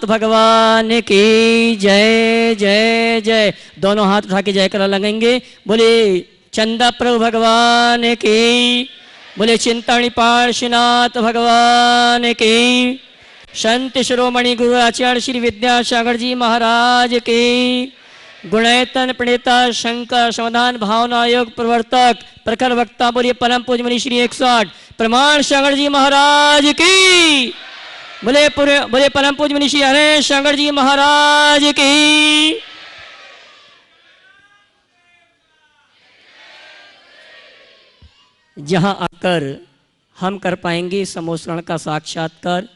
भगवान की जय जय जय। दोनों हाथ उठा के जयकारा लगाएंगे। बोले चंदा प्रभु भगवान की, बोले चिंतामणि पार्श्वनाथ भगवान की, संत शिरोमणि गुरु आचार्य श्री विद्यासागर जी महाराज की, गुणैतन प्रणेता शंकर समाधान भावना योग प्रवर्तक प्रखर वक्ता बोलिए परम पूज्य मुनि श्री 108 प्रमाण सागर जी महाराज की, बोले परम पूज्य मुनि श्री हरे शंकर जी महाराज की। जहां आकर हम कर पाएंगे समोसरण का साक्षात्कार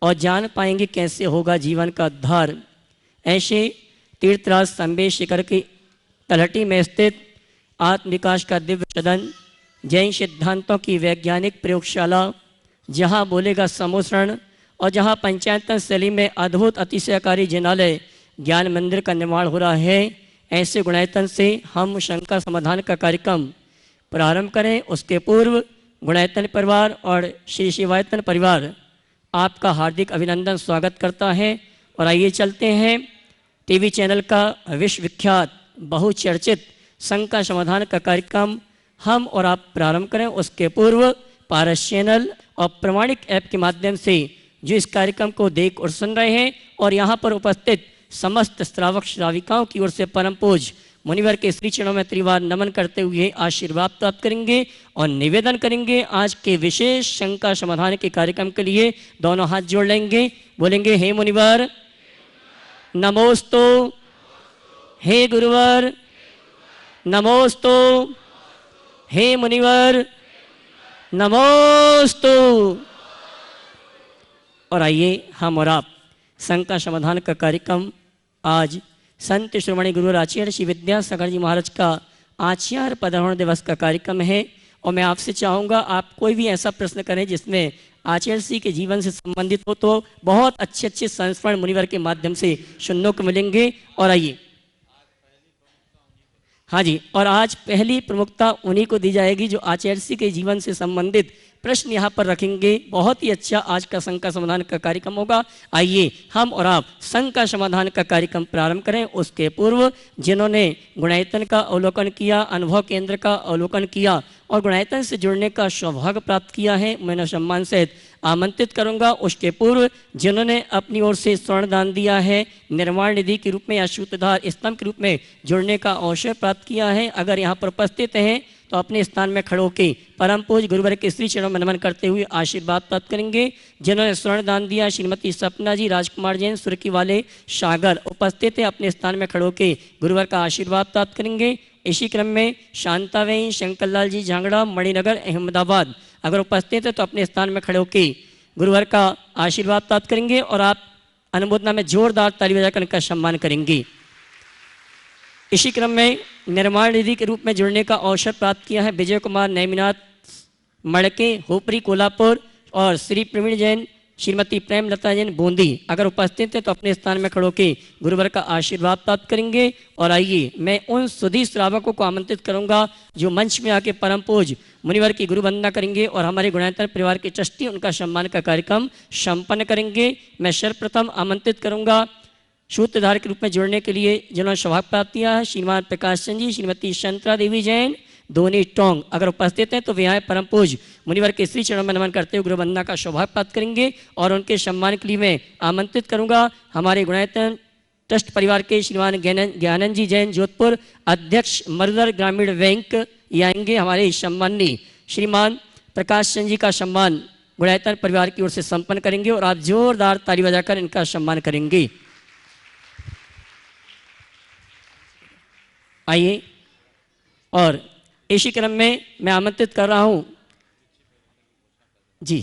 और जान पाएंगे कैसे होगा जीवन का उद्धार, ऐसे तीर्थराज संबे शिखर की तलहटी में स्थित आत्म विकास का दिव्य सदन, जैन सिद्धांतों की वैज्ञानिक प्रयोगशाला, जहां बोलेगा समोसरण और जहां पंचायतन शैली में अद्भुत अतिशयकारी जिनालय ज्ञान मंदिर का निर्माण हो रहा है, ऐसे गुणायतन से हम शंका समाधान का कार्यक्रम प्रारंभ करें। उसके पूर्व गुणायतन परिवार और श्री शिवायतन परिवार आपका हार्दिक अभिनंदन स्वागत करता है। और आइए चलते हैं टीवी चैनल का विश्वविख्यात बहुचर्चित शंका समाधान का कार्यक्रम हम और आप प्रारंभ करें। उसके पूर्व पारस चैनल और प्रमाणिक ऐप के माध्यम से जो इस कार्यक्रम को देख और सुन रहे हैं और यहाँ पर उपस्थित समस्त श्रावक श्राविकाओं की ओर से परम पूज मुनिवर के श्री चरणों में त्रिवार नमन करते हुए आशीर्वाद प्राप्त करेंगे और निवेदन करेंगे आज के विशेष शंका समाधान के कार्यक्रम के लिए दोनों हाथ जोड़ लेंगे, बोलेंगे हे मुनिवर नमोस्तु, हे गुरुवर नमोस्तु, हे मुनिवर नमोस्तु। और आइए हम और आप शंका समाधान का कार्यक्रम आज संत शिरोमणि गुरु आचार्य श्री विद्यासागर जी महाराज का आचार्य पदरोहण दिवस का कार्यक्रम है। और मैं आपसे चाहूँगा आप कोई भी ऐसा प्रश्न करें जिसमें आचार्य श्री के जीवन से संबंधित हो, तो बहुत अच्छे अच्छे संस्मरण मुनिवर के माध्यम से सुनने को मिलेंगे। और आइए हाँ जी, और आज पहली प्रमुखता उन्हीं को दी जाएगी जो आचार्य श्री के जीवन से संबंधित प्रश्न यहाँ पर रखेंगे। बहुत ही अच्छा आज का शंका समाधान का कार्यक्रम होगा। आइए हम और आप शंका समाधान का कार्यक्रम प्रारंभ करें। उसके पूर्व जिन्होंने गुणायतन का अवलोकन किया, अनुभव केंद्र का अवलोकन किया और गुणायतन से जुड़ने का सौभाग्य प्राप्त किया है, मैंने सम्मान सहित आमंत्रित करूंगा। उसके पूर्व जिन्होंने अपनी ओर से स्वर्ण दान दिया है, निर्माण निधि के रूप में या सूत्रधार स्तंभ के रूप में जुड़ने का अवसर प्राप्त किया है, अगर यहाँ पर उपस्थित हैं तो अपने स्थान में खड़े होकर परम पूज्य गुरुवर के श्री चरणों में नमन करते हुए आशीर्वाद प्राप्त करेंगे। जिन्होंने स्वर्ण दान दिया श्रीमती सपना जी, राजकुमार जैन, सुर्की वाले सागर उपस्थित है, अपने स्थान में खड़े होकर गुरुवर का आशीर्वाद प्राप्त करेंगे। इसी क्रम में शांतावेई, शंकरलाल जी झांगड़ा, मणिनगर, अहमदाबाद अगर उपस्थित है तो अपने स्थान में खड़े होकर गुरुवर का आशीर्वाद प्राप्त करेंगे और आप अनुमोदना में जोरदार ताली बजाकर उनका सम्मान करेंगे। इसी क्रम में निर्माण निधि के रूप में जुड़ने का अवसर प्राप्त किया है विजय कुमार नेमिनाथ मड़के, होपरी, कोल्हापुर और श्री प्रवीण जैन, श्रीमती प्रेमलता जैन, बूंदी अगर उपस्थित है तो अपने स्थान में खड़े होकर गुरुवर का आशीर्वाद प्राप्त करेंगे। और आइए मैं उन सुधी श्रावकों को आमंत्रित करूंगा जो मंच में आके परम पूज मुनिवर की गुरु वंदना करेंगे और हमारे गुणायतन परिवार के ट्रस्टी उनका सम्मान का कार्यक्रम संपन्न करेंगे। मैं सर्वप्रथम आमंत्रित करूंगा सूत्रधार के रूप में जुड़ने के लिए जिन्होंने सौभाग्य प्राप्त किया है, श्रीमान प्रकाश चंद जी, श्रीमती शंतरा देवी जैन, दोनी टोंग अगर उपस्थित हैं तो वे यहाँ परम पूज मुनिवर के श्री चरणों में नमन करते हुए गुरु वंदना का सौभाग्य प्राप्त करेंगे। और उनके सम्मान के लिए मैं आमंत्रित करूंगा हमारे गुणायतन ट्रस्ट परिवार के श्रीमान ज्ञानंद जी जैन, जोधपुर अध्यक्ष मरुधर ग्रामीण बैंक, ये आएंगे। हमारे सम्माननीय श्रीमान प्रकाश चंद जी का सम्मान गुणायतन परिवार की ओर से संपन्न करेंगे और आप जोरदार ताली बजाकर इनका सम्मान करेंगे। आइए, और इसी क्रम में मैं आमंत्रित कर रहा हूं जी,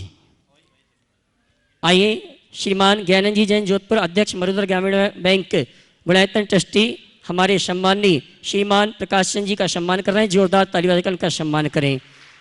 आइए श्रीमान ज्ञानंद जी जैन, जोधपुर अध्यक्ष मरुधर ग्रामीण बैंक गुणायतन ट्रस्टी, हमारे सम्माननीय श्रीमान प्रकाश चंद जी का सम्मान कर रहे हैं, जोरदार ताली बजाकर उनका सम्मान करें।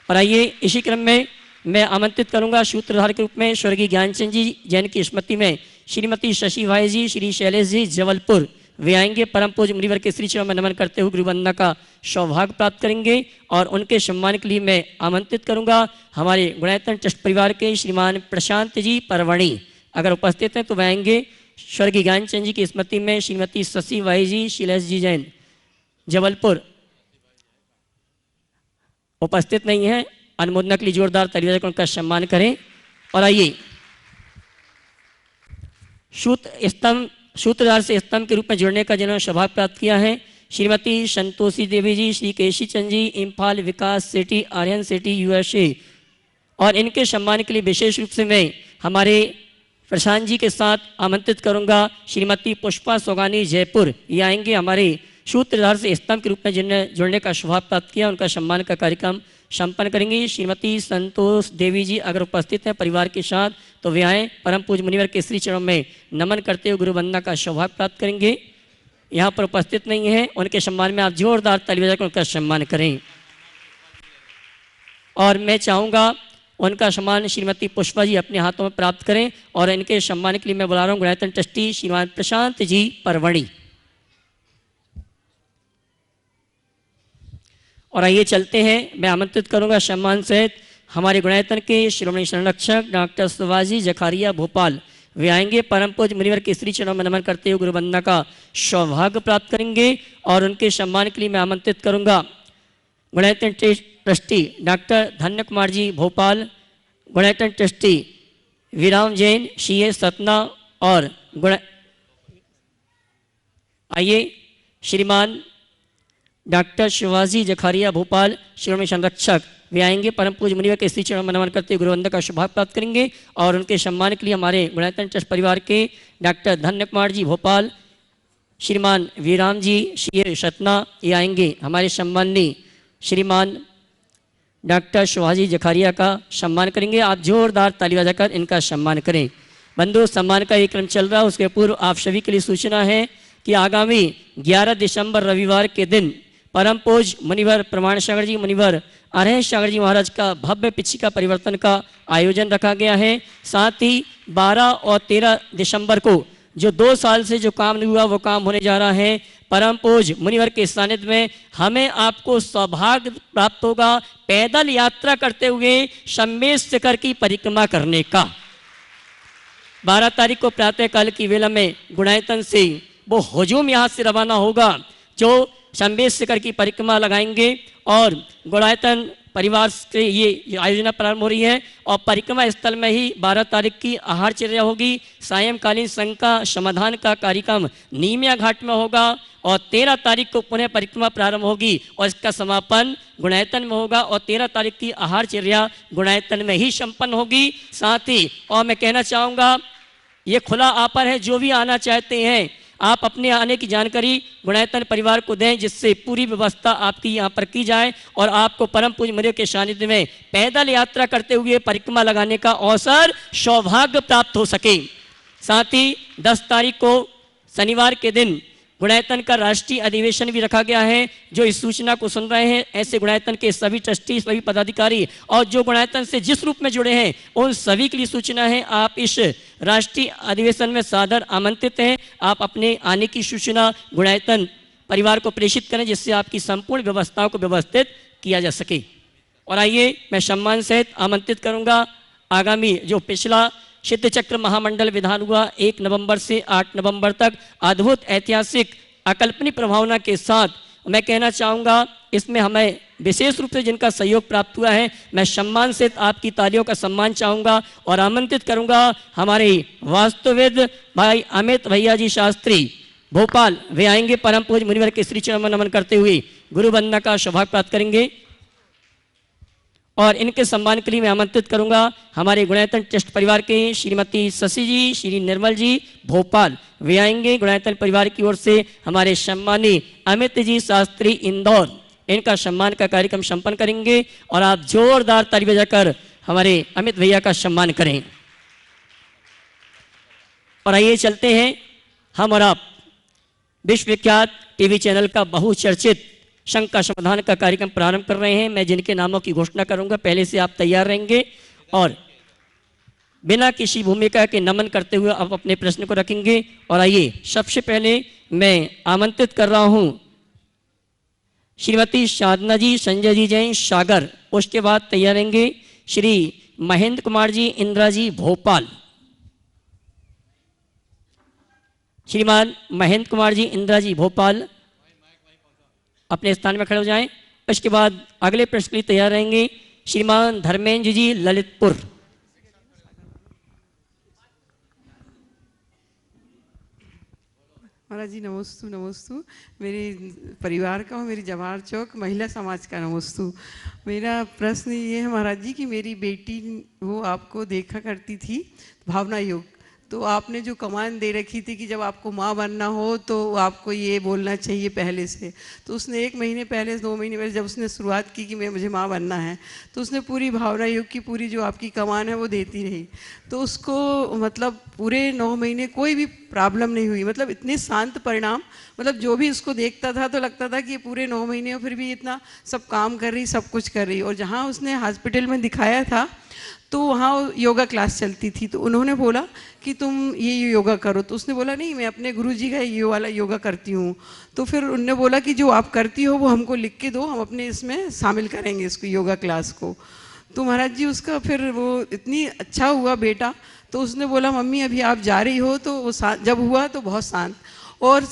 और आइए इसी क्रम में मैं आमंत्रित करूंगा सूत्रधार के रूप में स्वर्गीय ज्ञानचंद जी जैन की स्मृति में श्रीमती शशि भाई जी, श्री शैलेश जी जबलपुर वे आएंगे, परम पूज्य मुनिवर के श्री चरणों में नमन करते हुए गुरुवंदना का सौभाग्य प्राप्त करेंगे। और उनके सम्मान के लिए मैं आमंत्रित करूंगा हमारे गुणायतन ट्रस्ट परिवार के श्रीमान प्रशांत जी परवणी, अगर उपस्थित हैं तो वह आएंगे। स्वर्गीय ज्ञानचंद जी की स्मृति में श्रीमती शशि वाई जी, शीलेश जी जैन जबलपुर उपस्थित नहीं है, अनुमोदना के लिए जोरदार तालियां बजाकर उनका सम्मान करें। और आइए सूत्रधार से स्तंभ के रूप में जुड़ने का जिन्होंने सौभाग्य प्राप्त किया है, श्रीमती संतोषी देवी जी, श्री केशी चंद जी, इम्फाल विकास सिटी, आर्यन सिटी, यूएसए। और इनके सम्मान के लिए विशेष रूप से मैं हमारे प्रशांत जी के साथ आमंत्रित करूंगा श्रीमती पुष्पा सोगानी जयपुर, ये आएंगे हमारे सूत्रधार से स्तंभ के रूप में जिन्हें जुड़ने का सौभाग्य प्राप्त किया, उनका सम्मान का कार्यक्रम संपन्न करेंगे। श्रीमती संतोष देवी जी अगर उपस्थित हैं परिवार के साथ तो वे आएँ, परम पूज्य मुनिवर के श्री चरणों में नमन करते हुए गुरुवंदना का सौभाग्य प्राप्त करेंगे। यहाँ पर उपस्थित नहीं है, उनके सम्मान में आप जोरदार ताली बजाकर उनका सम्मान करें। और मैं चाहूँगा उनका सम्मान श्रीमती पुष्पा जी अपने हाथों में प्राप्त करें। और इनके सम्मान के लिए मैं बुला रहा हूँ गुणायतन ट्रस्टी श्रीमान प्रशांत जी परवणी। और आइए चलते हैं, मैं आमंत्रित करूंगा सम्मान सहित हमारे गुणायतन के श्रोमणी संरक्षक डॉक्टर सुभाजी जखारिया भोपाल, वे आएंगे, परम पूज्य मुनिवर के श्री चरणों में नमन करते हुए गुरुवंदना का सौभाग्य प्राप्त करेंगे। और उनके सम्मान के लिए मैं आमंत्रित करूंगा गुणायतन ट्रस्टी डॉक्टर धन्य कुमार जी भोपाल, गुणायतन ट्रस्टी विराम जैन सीए सतना, और आइए श्रीमान डॉक्टर शिवाजी जखारिया भोपाल श्रोमणी संरक्षक, वे आएंगे, परम पूज्य मुनिवर के श्री चरणों में नमन करते हुए गुरुवंदना का सौभाग्य प्राप्त करेंगे। और उनके सम्मान के लिए हमारे गुणायतन ट्रस्ट परिवार के डॉक्टर धन्य कुमार जी भोपाल, श्रीमान वीराम जी सीए सतना, ये आएंगे, हमारे सम्माननीय श्रीमान डॉक्टर शिवाजी जखारिया का सम्मान करेंगे। आप जोरदार ताली बजाकर इनका सम्मान करें। बंधु, सम्मान का ये क्रम चल रहा है, उसके पूर्व आप सभी के लिए सूचना है कि आगामी 11 दिसंबर रविवार के दिन परम पूज्य मुनिवर प्रमाण सागर जी मुनिवर अरह सागर जी महाराज का भव्य पिछिका परिवर्तन का आयोजन रखा गया है। साथ ही 12 और 13 दिसंबर को जो 2 साल से जो काम नहीं हुआ वो काम होने जा रहा है। परम पूज्य मुनिवर के सानिध्य में हमें आपको सौभाग्य प्राप्त होगा पैदल यात्रा करते हुए शम्मेश शिखर की परिक्रमा करने का। 12 तारीख को प्रातःकाल की वेला में गुणायतन से वो हुजूम यहाँ से रवाना होगा जो शम्मेश शिखर की परिक्रमा लगाएंगे। और गुणायतन परिवार से ये आयोजना प्रारंभ हो रही है और परिक्रमा स्थल में ही 12 तारीख की आहारचर्या होगी। सायंकालीन शंका समाधान का कार्यक्रम नीमिया घाट में होगा और 13 तारीख को पुनः परिक्रमा प्रारंभ होगी और इसका समापन गुणायतन में होगा। और 13 तारीख की आहारचर्या गुणायतन में ही संपन्न होगी। साथ ही और मैं कहना चाहूँगा ये खुला ऑफर है, जो भी आना चाहते हैं आप अपने आने की जानकारी गुणायतन परिवार को दें जिससे पूरी व्यवस्था आपकी यहाँ पर की जाए और आपको परम पूज्य मुनिवर के सानिध्य में पैदल यात्रा करते हुए परिक्रमा लगाने का अवसर सौभाग्य प्राप्त हो सके। साथ ही 10 तारीख को शनिवार के दिन गुणायतन का राष्ट्रीय अधिवेशन भी रखा गया है। जो इस सूचना को सुन रहे हैं ऐसे गुणायतन के सभी ट्रस्टी, सभी पदाधिकारी और जो गुणायतन से जिस रूप में जुड़े हैं उन सभी के लिए सूचना है, आप इस राष्ट्रीय अधिवेशन में सादर आमंत्रित हैं। आप अपने आने की सूचना गुणायतन परिवार को प्रेषित करें जिससे आपकी संपूर्ण व्यवस्थाओं को व्यवस्थित किया जा सके। और आइए मैं सम्मान सहित आमंत्रित करूंगा आगामी जो पिछला सिद्ध चक्र महामंडल विधान हुआ 1 नवंबर से 8 नवंबर तक अद्भुत ऐतिहासिक अकल्पनीय प्रभावना के साथ, मैं कहना चाहूँगा इसमें हमें विशेष रूप से जिनका सहयोग प्राप्त हुआ है मैं सम्मान से आपकी तालियों का सम्मान चाहूँगा और आमंत्रित करूँगा हमारे वास्तुविद भाई अमित भैया जी शास्त्री भोपाल, वे आएंगे, परम पूज्य मुनिवर के श्री चरणों में नमन करते हुए गुरु वंदना का सौभाग्य प्राप्त करेंगे। और इनके सम्मान के लिए मैं आमंत्रित करूंगा हमारे गुणायतन ट्रस्ट परिवार के श्रीमती शशि जी, श्री निर्मल जी भोपाल, वे आएंगे गुणायतन परिवार की ओर से हमारे सम्मानी अमित जी शास्त्री इंदौर, इनका सम्मान का कार्यक्रम संपन्न करेंगे। और आप जोरदार ताली बजाकर हमारे अमित भैया का सम्मान करें। और आइए चलते हैं हम और आप विश्वविख्यात टीवी चैनल का बहुचर्चित शंका समाधान का कार्यक्रम प्रारंभ कर रहे हैं। मैं जिनके नामों की घोषणा करूंगा पहले से आप तैयार रहेंगे। और बिना किसी भूमिका के नमन करते हुए अब अपने प्रश्न को रखेंगे। और आइए सबसे पहले मैं आमंत्रित कर रहा हूं श्रीमती साधना जी, संजय जी जैन सागर। उसके बाद तैयार रहेंगे श्री महेंद्र कुमार जी, इंदिरा जी भोपाल। श्रीमान महेंद्र कुमार जी, इंदिरा जी भोपाल अपने स्थान में खड़े हो जाएं। उसके बाद अगले प्रश्न के लिए तैयार रहेंगे श्रीमान धर्मेंद्र जी ललितपुर। महाराज जी नमोस्तु नमोस्तु। मेरे परिवार का और मेरी जवाहर चौक महिला समाज का नमोस्तु। मेरा प्रश्न ये है महाराज जी कि मेरी बेटी वो आपको देखा करती थी भावना योग, तो आपने जो कमांड दे रखी थी कि जब आपको माँ बनना हो तो आपको ये बोलना चाहिए पहले से, तो उसने 1 महीने पहले 2 महीने पहले जब उसने शुरुआत की कि मुझे माँ बनना है, तो उसने पूरी भावना योग की पूरी जो आपकी कमान है वो देती रही। तो उसको मतलब पूरे 9 महीने कोई भी प्रॉब्लम नहीं हुई, मतलब इतने शांत परिणाम, मतलब जो भी उसको देखता था तो लगता था कि ये पूरे 9 महीने और फिर भी इतना सब काम कर रही, सब कुछ कर रही। और जहाँ उसने हॉस्पिटल में दिखाया था तो वहाँ योगा क्लास चलती थी, तो उन्होंने बोला कि तुम ये योगा करो, तो उसने बोला नहीं मैं अपने गुरुजी का ये वाला योगा करती हूँ। तो फिर उन्होंने बोला कि जो आप करती हो वो हमको लिख के दो, हम अपने इसमें शामिल करेंगे इसको योगा क्लास को। तो महाराज जी उसका फिर वो इतनी अच्छा हुआ बेटा, तो उसने बोला मम्मी अभी आप जा रही हो, तो वो जब हुआ तो बहुत शांत, और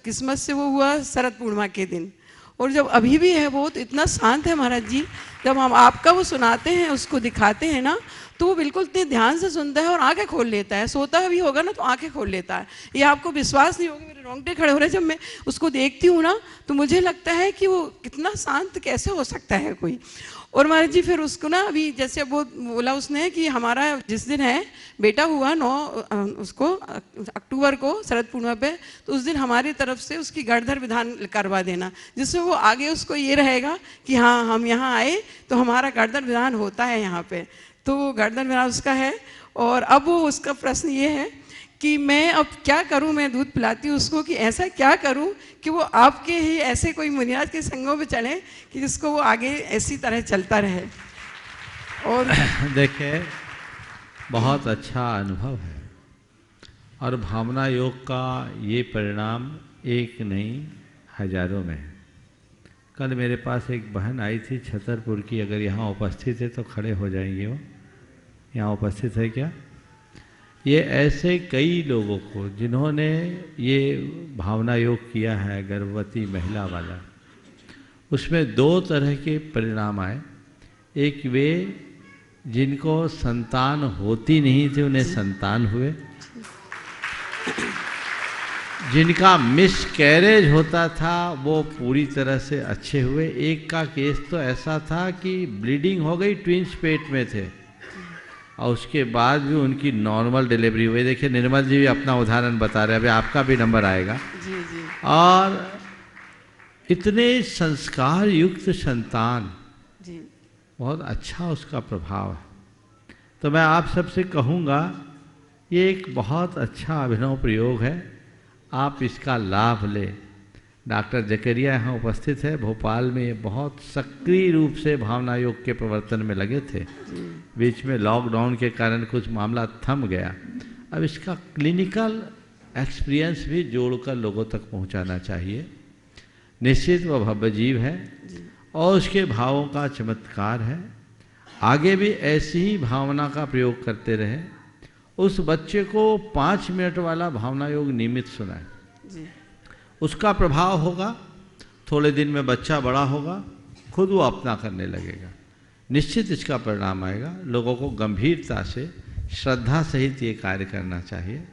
किस्मत से वो हुआ शरद पूर्णिमा के दिन, और जब अभी भी है वो तो इतना शांत है महाराज जी। जब हम आपका वो सुनाते हैं उसको दिखाते हैं ना, तो वो बिल्कुल इतने ध्यान से सुनता है और आंखें खोल लेता है, सोता भी होगा ना तो आंखें खोल लेता है। ये आपको विश्वास नहीं होगा, मेरे रोंगटे खड़े हो रहे हैं। जब मैं उसको देखती हूँ ना तो मुझे लगता है कि वो कितना शांत कैसे हो सकता है कोई। और महाराज जी फिर उसको ना अभी जैसे वो बोला उसने कि हमारा जिस दिन है बेटा हुआ 9 उसको अक्टूबर को शरद पूर्णिमा पे, तो उस दिन हमारी तरफ से उसकी गर्दन विधान करवा देना, जिससे वो आगे उसको ये रहेगा कि हाँ हम यहाँ आए तो हमारा गर्दन विधान होता है यहाँ पे। तो गर्दन विधान उसका है। और अब वो उसका प्रश्न ये है कि मैं अब क्या करूं, मैं दूध पिलाती हूँ उसको, कि ऐसा क्या करूं कि वो आपके ही ऐसे कोई मुनियाज के संगों में चले कि जिसको वो आगे ऐसी तरह चलता रहे। और देखिए बहुत अच्छा अनुभव है, और भावना योग का ये परिणाम एक नहीं हजारों में है। कल मेरे पास एक बहन आई थी छतरपुर की, अगर यहाँ उपस्थित है तो खड़े हो जाएंगे। वो यहाँ उपस्थित है क्या? ये ऐसे कई लोगों को जिन्होंने ये भावना योग किया है, गर्भवती महिला वाला, उसमें 2 तरह के परिणाम आए। एक वे जिनको संतान होती नहीं थी उन्हें संतान हुए, जिनका मिसकैरेज होता था वो पूरी तरह से अच्छे हुए। एक का केस तो ऐसा था कि ब्लीडिंग हो गई, ट्विंस पेट में थे, और उसके बाद भी उनकी नॉर्मल डिलीवरी हुई। देखिए निर्मल जी भी अपना उदाहरण बता रहे हैं, अभी आपका भी नंबर आएगा। जी जी। और इतने संस्कार युक्त संतान, जी बहुत अच्छा उसका प्रभाव है। तो मैं आप सबसे कहूँगा ये एक बहुत अच्छा अभिनव प्रयोग है, आप इसका लाभ लें। डॉक्टर जकरिया यहाँ उपस्थित है, भोपाल में बहुत सक्रिय रूप से भावना योग के प्रवर्तन में लगे थे। बीच में लॉकडाउन के कारण कुछ मामला थम गया। अब इसका क्लिनिकल एक्सपीरियंस भी जोड़कर लोगों तक पहुँचाना चाहिए। निश्चित वह भव्य जीव है और उसके भावों का चमत्कार है। आगे भी ऐसी ही भावना का प्रयोग करते रहे। उस बच्चे को 5 मिनट वाला भावना योग नियमित सुनाए, उसका प्रभाव होगा। थोड़े दिन में बच्चा बड़ा होगा, खुद वो अपना करने लगेगा, निश्चित इसका परिणाम आएगा। लोगों को गंभीरता से श्रद्धा सहित ये कार्य करना चाहिए।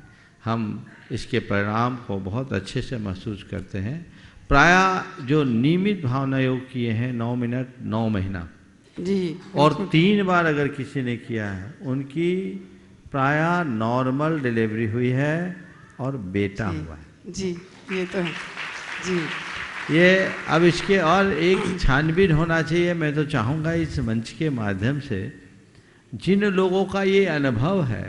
हम इसके परिणाम को बहुत अच्छे से महसूस करते हैं। प्रायः जो नियमित भावना योग किए हैं 9 मिनट 9 महीना जी, और 3 बार अगर किसी ने किया है, उनकी प्रायः नॉर्मल डिलीवरी हुई है और बेटा हुआ है। जी ये तो है जी। ये अब इसके और एक छानबीन होना चाहिए। मैं तो चाहूँगा इस मंच के माध्यम से जिन लोगों का ये अनुभव है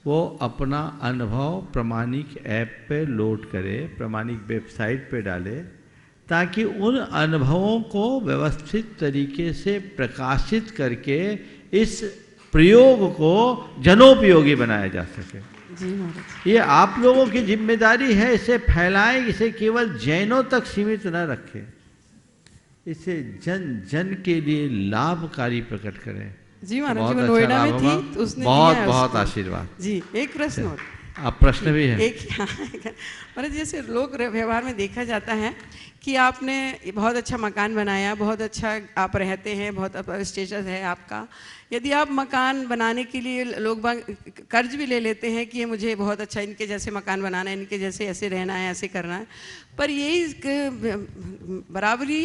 वो अपना अनुभव प्रमाणिक ऐप पे लोड करे, प्रमाणिक वेबसाइट पे डाले, ताकि उन अनुभवों को व्यवस्थित तरीके से प्रकाशित करके इस प्रयोग को जनोपयोगी बनाया जा सके। जी महाराज। ये आप लोगों की जिम्मेदारी है, इसे फैलाएं, इसे केवल जैनों तक सीमित न रखें, इसे जन जन के लिए लाभकारी प्रकट करें। जी महाराज, बहुत जी वो अच्छा नोएडा लाभ में होगा। थी तो उसने बहुत दिया है बहुत उसको। आशीर्वाद। जी एक प्रश्न और अब प्रश्न भी है। एक महाराज, जैसे लोग व्यवहार में देखा जाता है कि आपने बहुत अच्छा मकान बनाया, बहुत अच्छा आप रहते हैं, बहुत स्टेटस है आपका। यदि आप मकान बनाने के लिए लोग कर्ज भी ले लेते हैं कि ये मुझे बहुत अच्छा इनके जैसे मकान बनाना है, इनके जैसे ऐसे रहना है, ऐसे करना है, पर यही बराबरी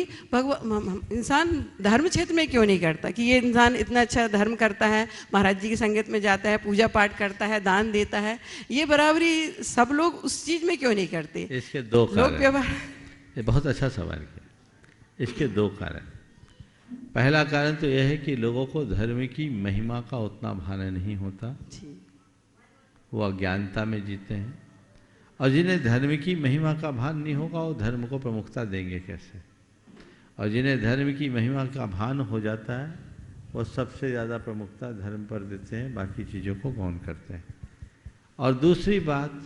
इंसान धर्म क्षेत्र में क्यों नहीं करता कि ये इंसान इतना अच्छा धर्म करता है, महाराज जी की संगत में जाता है, पूजा पाठ करता है, दान देता है, ये बराबरी सब लोग उस चीज़ में क्यों नहीं करते? इसके दो लोग व्यवहार। ये बहुत अच्छा सवाल किया। इसके दो कारण। पहला कारण तो यह है कि लोगों को धर्म की महिमा का उतना भान नहीं होता, वो अज्ञानता में जीते हैं, और जिन्हें धर्म की महिमा का भान नहीं होगा वो धर्म को प्रमुखता देंगे कैसे, और जिन्हें धर्म की महिमा का भान हो जाता है वो सबसे ज़्यादा प्रमुखता धर्म पर देते हैं, बाकी चीज़ों को गौण करते हैं। और दूसरी बात,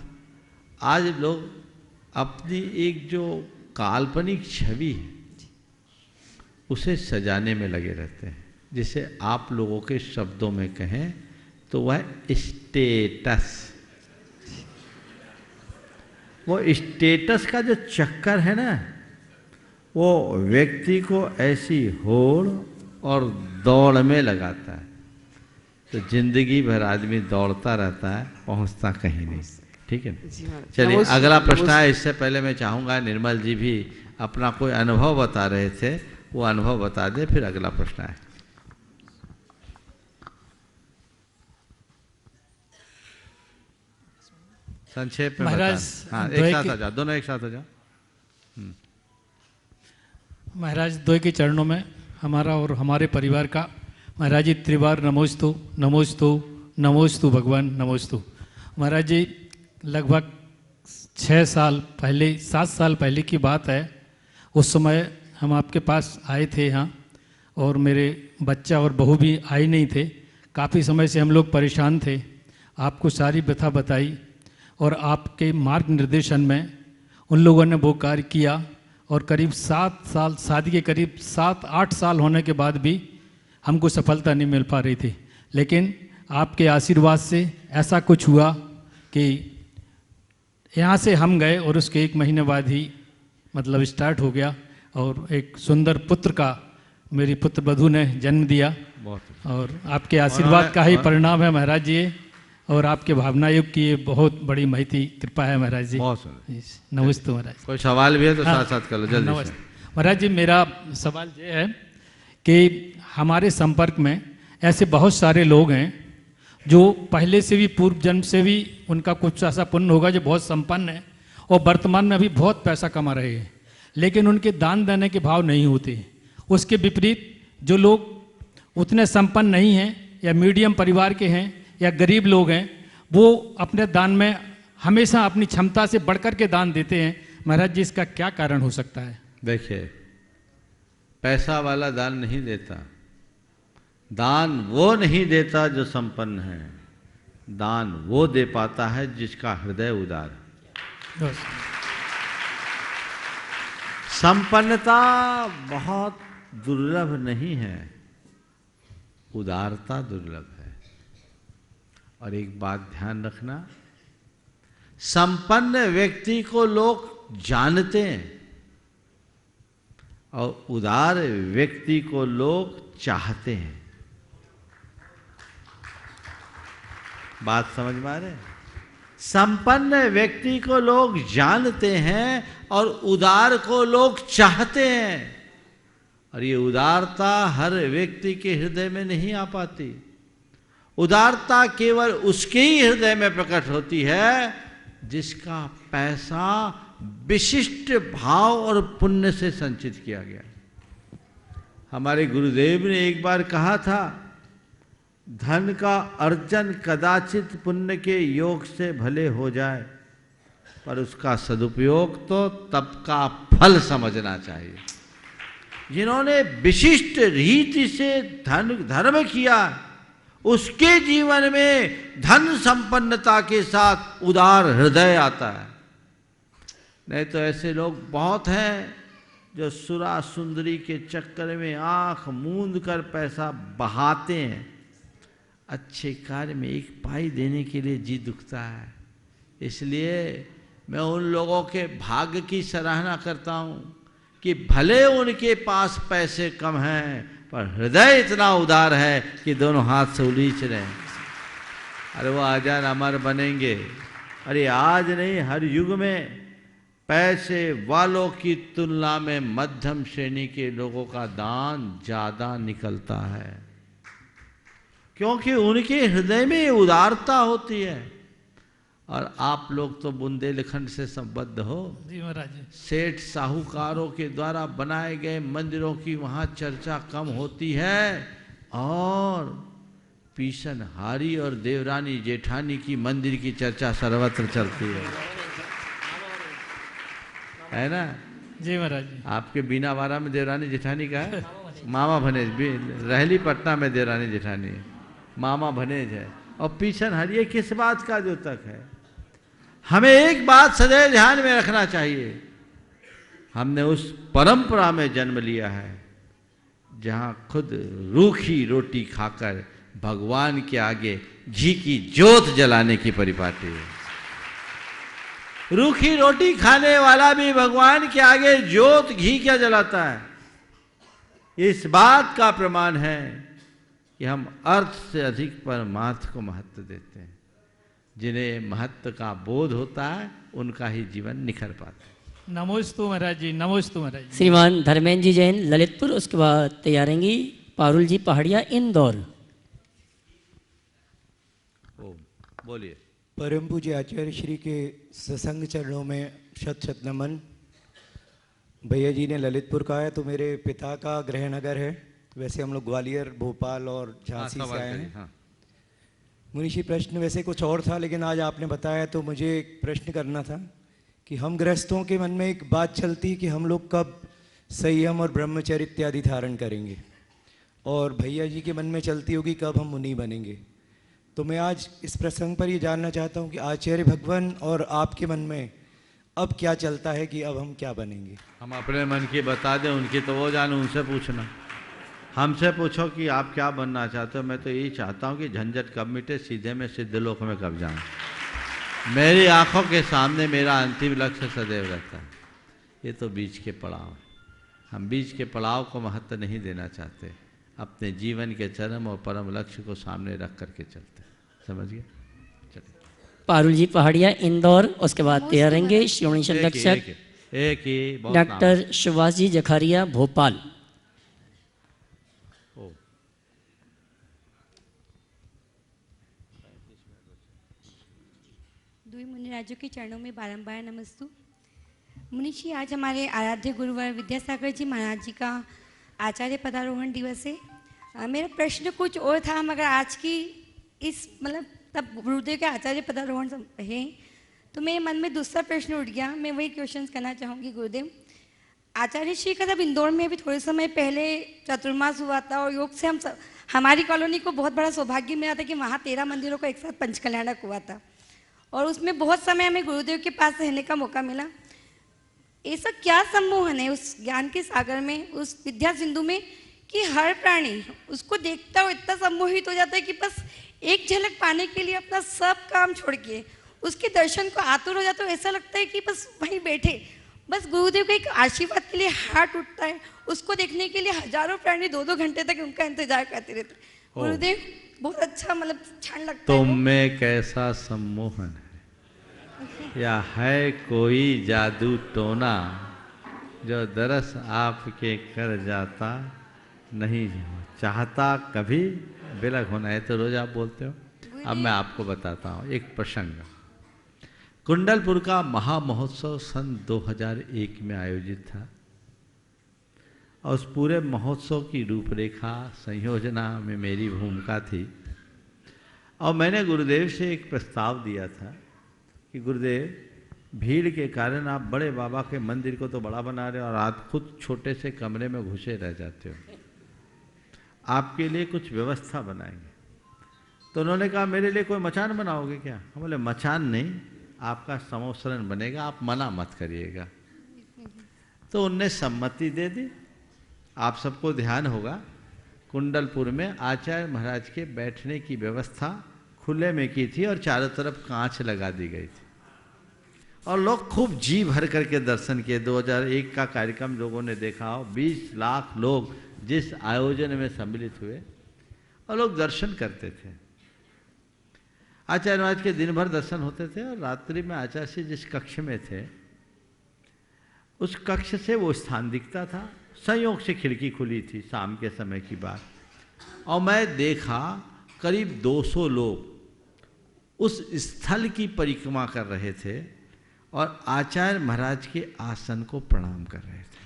आज लोग अपनी एक जो काल्पनिक छवि है उसे सजाने में लगे रहते हैं, जिसे आप लोगों के शब्दों में कहें तो वह स्टेटस। वो स्टेटस का जो चक्कर है ना, वो व्यक्ति को ऐसी होड़ और दौड़ में लगाता है, तो जिंदगी भर आदमी दौड़ता रहता है, पहुंचता कहीं नहीं। ठीक है, चलिए अगला प्रश्न है। इससे पहले मैं चाहूँगा निर्मल जी भी अपना कोई अनुभव बता रहे थे, वो अनुभव बता दें, फिर अगला प्रश्न है। संक्षेप में महाराज, हाँ, एक साथ आ जाओ, दोनों एक साथ आ जाओ। महाराज, द्वय के चरणों में हमारा और हमारे परिवार का महाराज जी त्रिवार नमोस्तु नमोस्तु नमोस्तु भगवान नमोस्तु। महाराज जी, लगभग 6 साल पहले 7 साल पहले की बात है, उस समय हम आपके पास आए थे यहाँ, और मेरे बच्चा और बहू भी आए नहीं थे। काफ़ी समय से हम लोग परेशान थे, आपको सारी व्यथा बताई, और आपके मार्ग निर्देशन में उन लोगों ने वो कार्य किया, और करीब 7 साल, शादी के करीब 7-8 साल होने के बाद भी हमको सफलता नहीं मिल पा रही थी। लेकिन आपके आशीर्वाद से ऐसा कुछ हुआ कि यहाँ से हम गए और उसके 1 महीने बाद ही मतलब स्टार्ट हो गया, और एक सुंदर पुत्र का मेरी पुत्र वधू ने जन्म दिया, और आपके आशीर्वाद का ही परिणाम है महाराज जी, और आपके भावना युग की ये बहुत बड़ी महती कृपा है महाराज जी। नमस्ते महाराज। कोई सवाल भी है तो साथ साथ कर लो जल्दी से। महाराज जी, मेरा सवाल ये है कि हमारे संपर्क में ऐसे बहुत सारे लोग हैं जो पहले से भी, पूर्व जन्म से भी उनका कुछ ऐसा पुण्य होगा, जो बहुत संपन्न है और वर्तमान में अभी बहुत पैसा कमा रहे हैं, लेकिन उनके दान देने के भाव नहीं होते। उसके विपरीत जो लोग उतने संपन्न नहीं हैं, या मीडियम परिवार के हैं, या गरीब लोग हैं, वो अपने दान में हमेशा अपनी क्षमता से बढ़कर के दान देते हैं। महाराज जी, इसका क्या कारण हो सकता है? देखिए, पैसा वाला दान नहीं देता, दान वो नहीं देता जो संपन्न है, दान वो दे पाता है जिसका हृदय उदार है। संपन्नता बहुत दुर्लभ नहीं है, उदारता दुर्लभ है। और एक बात ध्यान रखना, संपन्न व्यक्ति को लोग जानते हैं और उदार व्यक्ति को लोग चाहते हैं। बात समझ में आ रहे? संपन्न व्यक्ति को लोग जानते हैं और उदार को लोग चाहते हैं, और ये उदारता हर व्यक्ति के हृदय में नहीं आ पाती। उदारता केवल उसके ही हृदय में प्रकट होती है जिसका पैसा विशिष्ट भाव और पुण्य से संचित किया गया। हमारे गुरुदेव ने एक बार कहा था, धन का अर्जन कदाचित पुण्य के योग से भले हो जाए, पर उसका सदुपयोग तो तब का फल समझना चाहिए। जिन्होंने विशिष्ट रीति से धर्म किया, उसके जीवन में धन संपन्नता के साथ उदार हृदय आता है। नहीं तो ऐसे लोग बहुत हैं जो सुरा सुंदरी के चक्कर में आंख मूंद कर पैसा बहाते हैं, अच्छे कार्य में एक पाई देने के लिए जी दुखता है। इसलिए मैं उन लोगों के भाग्य की सराहना करता हूँ कि भले उनके पास पैसे कम हैं पर हृदय इतना उदार है कि दोनों हाथ से उलीच रहे हैं। अरे वो आजान अमर बनेंगे। अरे आज नहीं, हर युग में पैसे वालों की तुलना में मध्यम श्रेणी के लोगों का दान ज़्यादा निकलता है, क्योंकि उनके हृदय में उदारता होती है। और आप लोग तो बुंदेलखंड से संबद्ध हो। जी महाराज। सेठ साहूकारों के द्वारा बनाए गए मंदिरों की वहाँ चर्चा कम होती है, और पीसनहारी और देवरानी जेठानी की मंदिर की चर्चा सर्वत्र चलती है ना? जी महाराज। आपके बीनावारा में देवरानी जेठानी का है, मामा भनेज भी, रहली पटना में देवरानी जेठानी है, मामा भनेज है, और पीसनहारी। ये किस बात का द्योतक है? हमें एक बात सदैव ध्यान में रखना चाहिए, हमने उस परंपरा में जन्म लिया है जहाँ खुद रूखी रोटी खाकर भगवान के आगे घी की जोत जलाने की परिपाटी है। रूखी रोटी खाने वाला भी भगवान के आगे जोत घी क्या जलाता है? इस बात का प्रमाण है कि हम अर्थ से अधिक परमार्थ को महत्व देते हैं। जिन्हें महत्व का बोध होता है उनका ही जीवन निखर पाता है। नमोस्तु महाराज जी, नमोस्तु महाराज जी। श्रीमान धर्मेंद्र जी जैन ललितपुर, उसके बाद तैयारेंगी पारुल जी पहाड़िया इंदौर। बोलिए। परम पूज्य आचार्य श्री के सत्संग चरणों में शत शत नमन। भैया जी ने ललितपुर कहा है, तो मेरे पिता का गृह नगर है। वैसे हम लोग ग्वालियर, भोपाल और झांसी से आए हैं। हाँ। मुनीषी, प्रश्न वैसे कुछ और था, लेकिन आज आपने बताया तो मुझे एक प्रश्न करना था कि हम गृहस्थों के मन में एक बात चलती कि हम लोग कब संयम और ब्रह्मचर्य इत्यादि धारण करेंगे, और भैया जी के मन में चलती होगी कब हम मुनि बनेंगे। तो मैं आज इस प्रसंग पर ये जानना चाहता हूँ कि आचार्य भगवान और आपके मन में अब क्या चलता है कि अब हम क्या बनेंगे। हम अपने मन की बता दें, उनकी तो वो जाने, उनसे पूछना। हमसे पूछो कि आप क्या बनना चाहते हो। मैं तो यही चाहता हूँ कि झंझट कब मिटे, सीधे में सिद्धलोक में कब जाऊँ। मेरी आंखों के सामने मेरा अंतिम लक्ष्य सदैव रहता है। ये तो बीच के पड़ाव है। हम बीच के पड़ाव को महत्व नहीं देना चाहते, अपने जीवन के चरम और परम लक्ष्य को सामने रख करके चलते हैं। समझ गए? चलिए। पारुल जी पहाड़िया इंदौर, उसके बाद तैयारेंगे श्रोमणी संरक्षक डॉक्टर सुभाष जी जखारिया भोपाल। दुई मुनिराजों के चरणों में बारंबार नमस्तु। मुनीषी, आज हमारे आराध्य गुरुवर विद्यासागर जी महाराज जी का आचार्य पदारोहण दिवस है। मेरा प्रश्न कुछ और था, मगर आज की इस तब गुरुदेव के आचार्य पदारोहण है तो मेरे मन में दूसरा प्रश्न उठ गया। मैं वही क्वेश्चंस करना चाहूँगी गुरुदेव। आचार्य श्री का तब इंदौर में भी थोड़े समय पहले चतुर्मास हुआ था, और योग से हमारी कॉलोनी को बहुत बड़ा सौभाग्य मिला था कि वहाँ 13 मंदिरों को एक साथ पंचकल्याणक हुआ था, और उसमें बहुत समय हमें गुरुदेव के पास रहने का मौका मिला। ऐसा क्या सम्मोहन है उस ज्ञान के सागर में, उस विद्या सिंधु में, कि हर प्राणी उसको देखता हो इतना सम्मोहित हो जाता है कि बस एक झलक पाने के लिए अपना सब काम छोड़ के उसके दर्शन को आतुर हो जाता है। ऐसा लगता है कि बस वहीं बैठे, बस गुरुदेव के एक आशीर्वाद के लिए हार्ट उठता है। उसको देखने के लिए हजारों प्राणी 2-2 घंटे तक उनका इंतजार करते रहते हैं। गुरुदेव बहुत अच्छा क्षण लगता है। तुम में कैसा सम्मोहन है, या है कोई जादू टोना जो दरस आपके कर जाता नहीं चाहता कभी बिलख होना है। तो रोज आप बोलते हो। अब मैं आपको बताता हूँ एक प्रसंग। कुंडलपुर का महामहोत्सव सन 2001 में आयोजित था, और उस पूरे महोत्सव की रूपरेखा संयोजना में मेरी भूमिका थी। और मैंने गुरुदेव से एक प्रस्ताव दिया था कि गुरुदेव, भीड़ के कारण आप बड़े बाबा के मंदिर को तो बड़ा बना रहे हो और आप खुद छोटे से कमरे में घुसे रह जाते हो। आपके लिए कुछ व्यवस्था बनाएंगे। तो उन्होंने कहा मेरे लिए कोई मचान बनाओगे क्या? हम बोले मचान नहीं, आपका समोसरण बनेगा, आप मना मत करिएगा। तो उनने सम्मति दे दी। आप सबको ध्यान होगा कुंडलपुर में आचार्य महाराज के बैठने की व्यवस्था खुले में की थी और चारों तरफ कांच लगा दी गई थी और लोग खूब जी भर करके दर्शन किए। 2001 का कार्यक्रम लोगों ने देखा हो, 20 लाख लोग जिस आयोजन में सम्मिलित हुए और लोग दर्शन करते थे। आचार्य महाराज के दिन भर दर्शन होते थे और रात्रि में आचार्य जी जिस कक्ष में थे उस कक्ष से वो स्थान दिखता था। संयोग से खिड़की खुली थी शाम के समय की बात, और मैं देखा करीब 200 लोग उस स्थल की परिक्रमा कर रहे थे और आचार्य महाराज के आसन को प्रणाम कर रहे थे।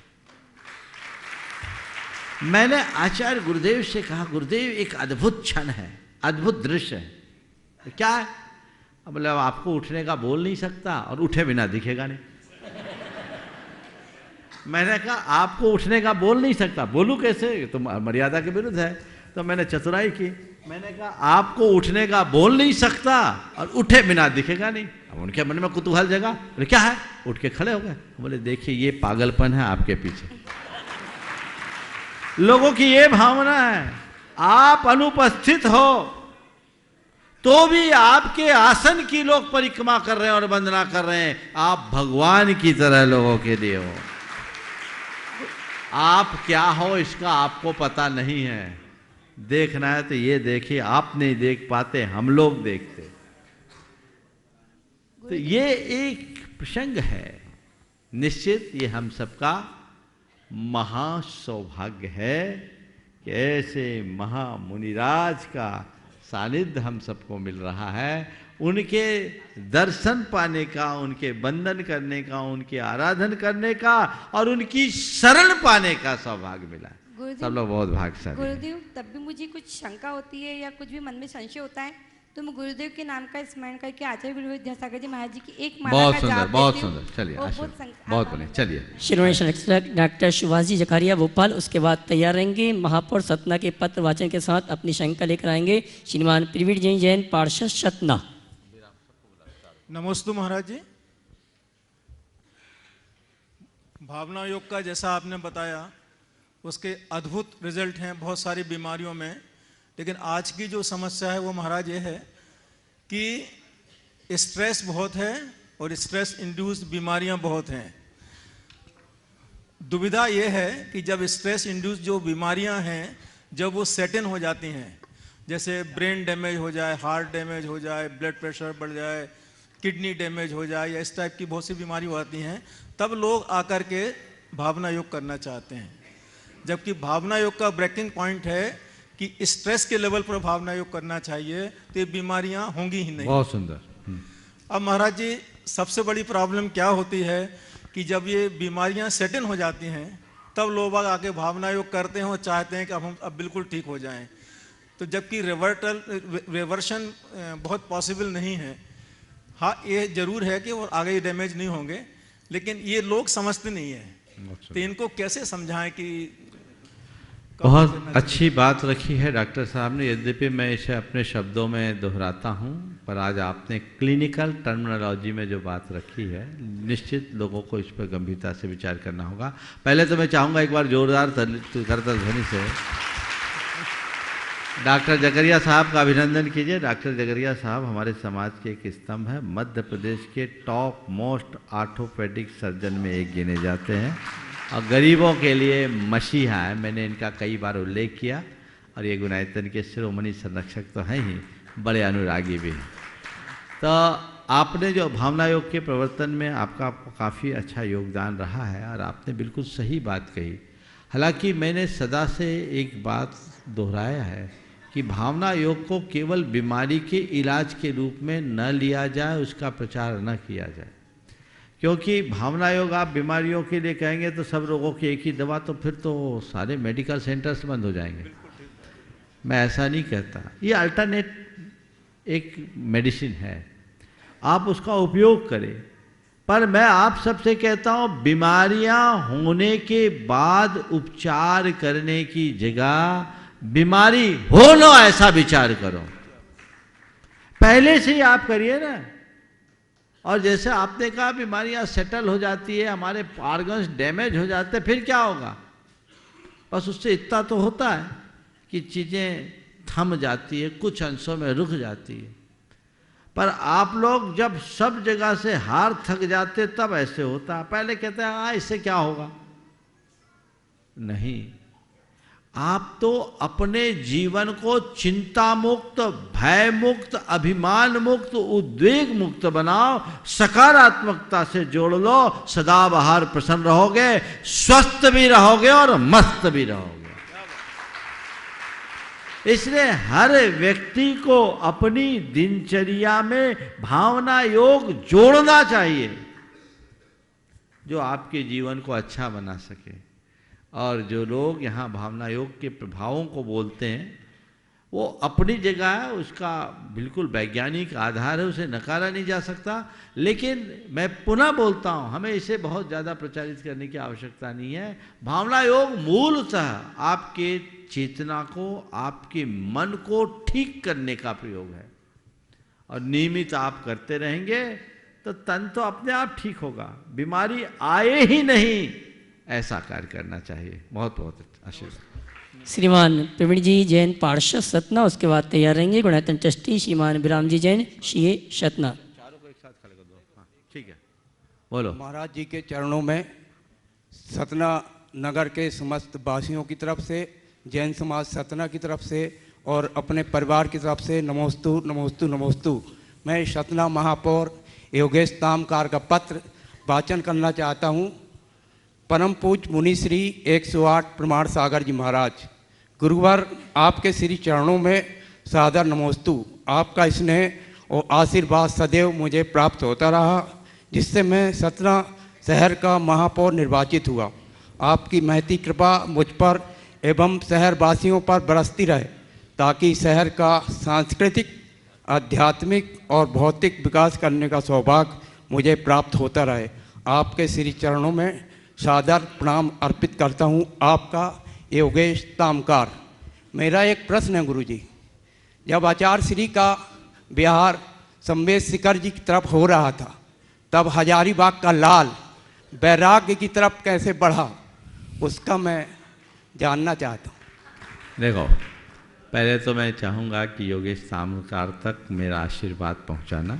मैंने आचार्य गुरुदेव से कहा, गुरुदेव एक अद्भुत क्षण है, अद्भुत दृश्य है। क्या है? बोले आपको उठने का बोल नहीं सकता और उठे बिना दिखेगा नहीं। मैंने कहा आपको उठने का बोल नहीं सकता, बोलूं कैसे, तो मर्यादा के विरुद्ध है। तो मैंने चतुराई की, मैंने कहा आपको उठने का बोल नहीं सकता और उठे बिना दिखेगा नहीं। अब उनके मन में कुतूहल जगा, बोले क्या है? उठ के खड़े हो गए। बोले देखिए ये पागलपन है आपके पीछे, लोगों की ये भावना है आप अनुपस्थित हो तो भी आपके आसन की लोग परिक्रमा कर रहे हैं और वंदना कर रहे हैं। आप भगवान की तरह लोगों के लिए हो। आप क्या हो इसका आपको पता नहीं है। देखना है तो ये देखिए, आप नहीं देख पाते, हम लोग देखते। तो ये एक प्रसंग है, निश्चित ये हम सबका महासौभाग्य है कि ऐसे महामुनिराज का सानिध्य हम सबको मिल रहा है। उनके दर्शन पाने का, उनके वंदन करने का, उनके आराधन करने का और उनकी शरण पाने का सौभाग्य मिला है। सब लोग बहुत भाग्यशाली। गुरुदेव, तब भी मुझे कुछ शंका होती है या कुछ भी मन में संशय होता है तो मैं गुरुदेव के नाम का स्मरण करके आचार्य गुरु विद्यासागर जी महाराज जी की एक माला बहुत का सुंदर, जाप बहुत देती हूँ। सुंदर। चलिए बहुत बहुत बोले, चलिए। श्रीमान शिक्षक डॉक्टर सुभाष जी जकारिया भोपाल उसके बाद तैयार रहेंगे। महापौर सतना के पत्र वाचन के साथ अपनी शंका लेकर आएंगे श्रीमान प्रवीण जैन पार्षद सतना। नमोस्तु महाराज जी। भावना योग का जैसा आपने बताया उसके अद्भुत रिजल्ट हैं बहुत सारी बीमारियों में, लेकिन आज की जो समस्या है वो महाराज ये है कि स्ट्रेस बहुत है और स्ट्रेस इंड्यूस्ड बीमारियां बहुत हैं। दुविधा ये है कि जब स्ट्रेस इंड्यूस्ड जो बीमारियां हैं जब वो सेट इन हो जाती हैं, जैसे ब्रेन डैमेज हो जाए, हार्ट डैमेज हो जाए, ब्लड प्रेशर बढ़ जाए, किडनी डैमेज हो जाए या इस टाइप की बहुत सी बीमारी होती हैं, तब लोग आकर के भावना योग करना चाहते हैं। जबकि भावना योग का ब्रेकिंग पॉइंट है कि स्ट्रेस के लेवल पर भावना योग करना चाहिए तो ये बीमारियां होंगी ही नहीं। बहुत सुंदर। अब महाराज जी सबसे बड़ी प्रॉब्लम क्या होती है कि जब ये बीमारियां सेट इन हो जाती हैं तब लोग आके भावना योग करते हैं और चाहते हैं कि अब हम बिल्कुल ठीक हो जाएं। तो जबकि रिवर्शन बहुत पॉसिबल नहीं है। हाँ, ये जरूर है कि वो आगे डैमेज नहीं होंगे, लेकिन ये लोग समझते नहीं है। तो इनको कैसे समझाएं कि बहुत अच्छी बात रखी है डॉक्टर साहब ने। यद्यपि मैं इसे अपने शब्दों में दोहराता हूँ, पर आज आपने क्लिनिकल टर्मिनोलॉजी में जो बात रखी है, निश्चित लोगों को इस पर गंभीरता से विचार करना होगा। पहले तो मैं चाहूँगा एक बार जोरदार करतल ध्वनि से डॉक्टर जकरिया साहब का अभिनंदन कीजिए। डॉक्टर जकरिया साहब हमारे समाज के एक स्तंभ है, मध्य प्रदेश के टॉप मोस्ट ऑर्थोपेडिक सर्जन में एक गिने जाते हैं और गरीबों के लिए मसीहा है। मैंने इनका कई बार उल्लेख किया और ये गुणायतन के शिरोमणि संरक्षक तो हैं ही, बड़े अनुरागी भी हैं। तो आपने जो भावना योग के प्रवर्तन में आपका काफ़ी अच्छा योगदान रहा है और आपने बिल्कुल सही बात कही। हालांकि मैंने सदा से एक बात दोहराया है कि भावना योग को केवल बीमारी के इलाज के रूप में न लिया जाए, उसका प्रचार न किया जाए, क्योंकि भावना योग आप बीमारियों के लिए कहेंगे तो सब रोगों की एक ही दवा, तो फिर तो सारे मेडिकल सेंटर्स बंद हो जाएंगे। मैं ऐसा नहीं कहता, ये अल्टरनेट एक मेडिसिन है, आप उसका उपयोग करें। पर मैं आप सबसे कहता हूँ बीमारियां होने के बाद उपचार करने की जगह बीमारी हो ना ऐसा विचार करो। पहले से ही आप करिए ना। और जैसे आपने कहा बीमारियां सेटल हो जाती है, हमारे ऑर्गन्स डैमेज हो जाते हैं, फिर क्या होगा? बस उससे इतना तो होता है कि चीज़ें थम जाती है, कुछ अंशों में रुक जाती है। पर आप लोग जब सब जगह से हार थक जाते तब ऐसे होता। पहले कहते हैं हाँ इससे क्या होगा, नहीं, आप तो अपने जीवन को चिंता मुक्त, भय मुक्त, अभिमान मुक्त, उद्वेग मुक्त बनाओ, सकारात्मकता से जोड़ लो, सदा बहार प्रसन्न रहोगे, स्वस्थ भी रहोगे और मस्त भी रहोगे। इसलिए हर व्यक्ति को अपनी दिनचर्या में भावना योग जोड़ना चाहिए, जो आपके जीवन को अच्छा बना सके। और जो लोग यहाँ भावना योग के प्रभावों को बोलते हैं वो अपनी जगह है, उसका बिल्कुल वैज्ञानिक आधार है, उसे नकारा नहीं जा सकता। लेकिन मैं पुनः बोलता हूँ, हमें इसे बहुत ज़्यादा प्रचारित करने की आवश्यकता नहीं है। भावना योग मूलतः आपके चेतना को, आपके मन को ठीक करने का प्रयोग है, और नियमित आप करते रहेंगे तो तन तो अपने आप ठीक होगा, बीमारी आए ही नहीं, ऐसा कार्य करना चाहिए। बहुत बहुत आशीर्वाद। श्रीमान प्रवीण जी जैन पार्षद सतना, उसके बाद तैयार रहेंगे गुणायतन ट्रस्टी श्रीमान विराम जी जैन सीए सतना। चारों को एक साथ खड़े कर दो। हाँ ठीक है, बोलो। महाराज जी के चरणों में सतना नगर के समस्त वासियों की तरफ से, जैन समाज सतना की तरफ से और अपने परिवार की तरफ से नमोस्तु नमोस्तु नमोस्तु। मैं सतना महापौर योगेश तामकार का पत्र वाचन करना चाहता हूँ। परम पूज्य मुनि श्री 108 प्रमाण सागर जी महाराज, गुरुवार आपके श्री चरणों में सादर नमोस्तु। आपका स्नेह और आशीर्वाद सदैव मुझे प्राप्त होता रहा, जिससे मैं सतना शहर का महापौर निर्वाचित हुआ। आपकी महती कृपा मुझ पर एवं शहरवासियों पर बरसती रहे, ताकि शहर का सांस्कृतिक, आध्यात्मिक और भौतिक विकास करने का सौभाग्य मुझे प्राप्त होता रहे। आपके श्री चरणों में सादर प्रणाम अर्पित करता हूँ। आपका योगेश तामकार। मेरा एक प्रश्न है गुरुजी, जब आचार्य श्री का विहार संवेद शिखर जी की तरफ हो रहा था, तब हजारीबाग का लाल वैराग्य की तरफ कैसे बढ़ा, उसका मैं जानना चाहता हूँ। देखो, पहले तो मैं चाहूँगा कि योगेश तामकार तक मेरा आशीर्वाद पहुँचाना।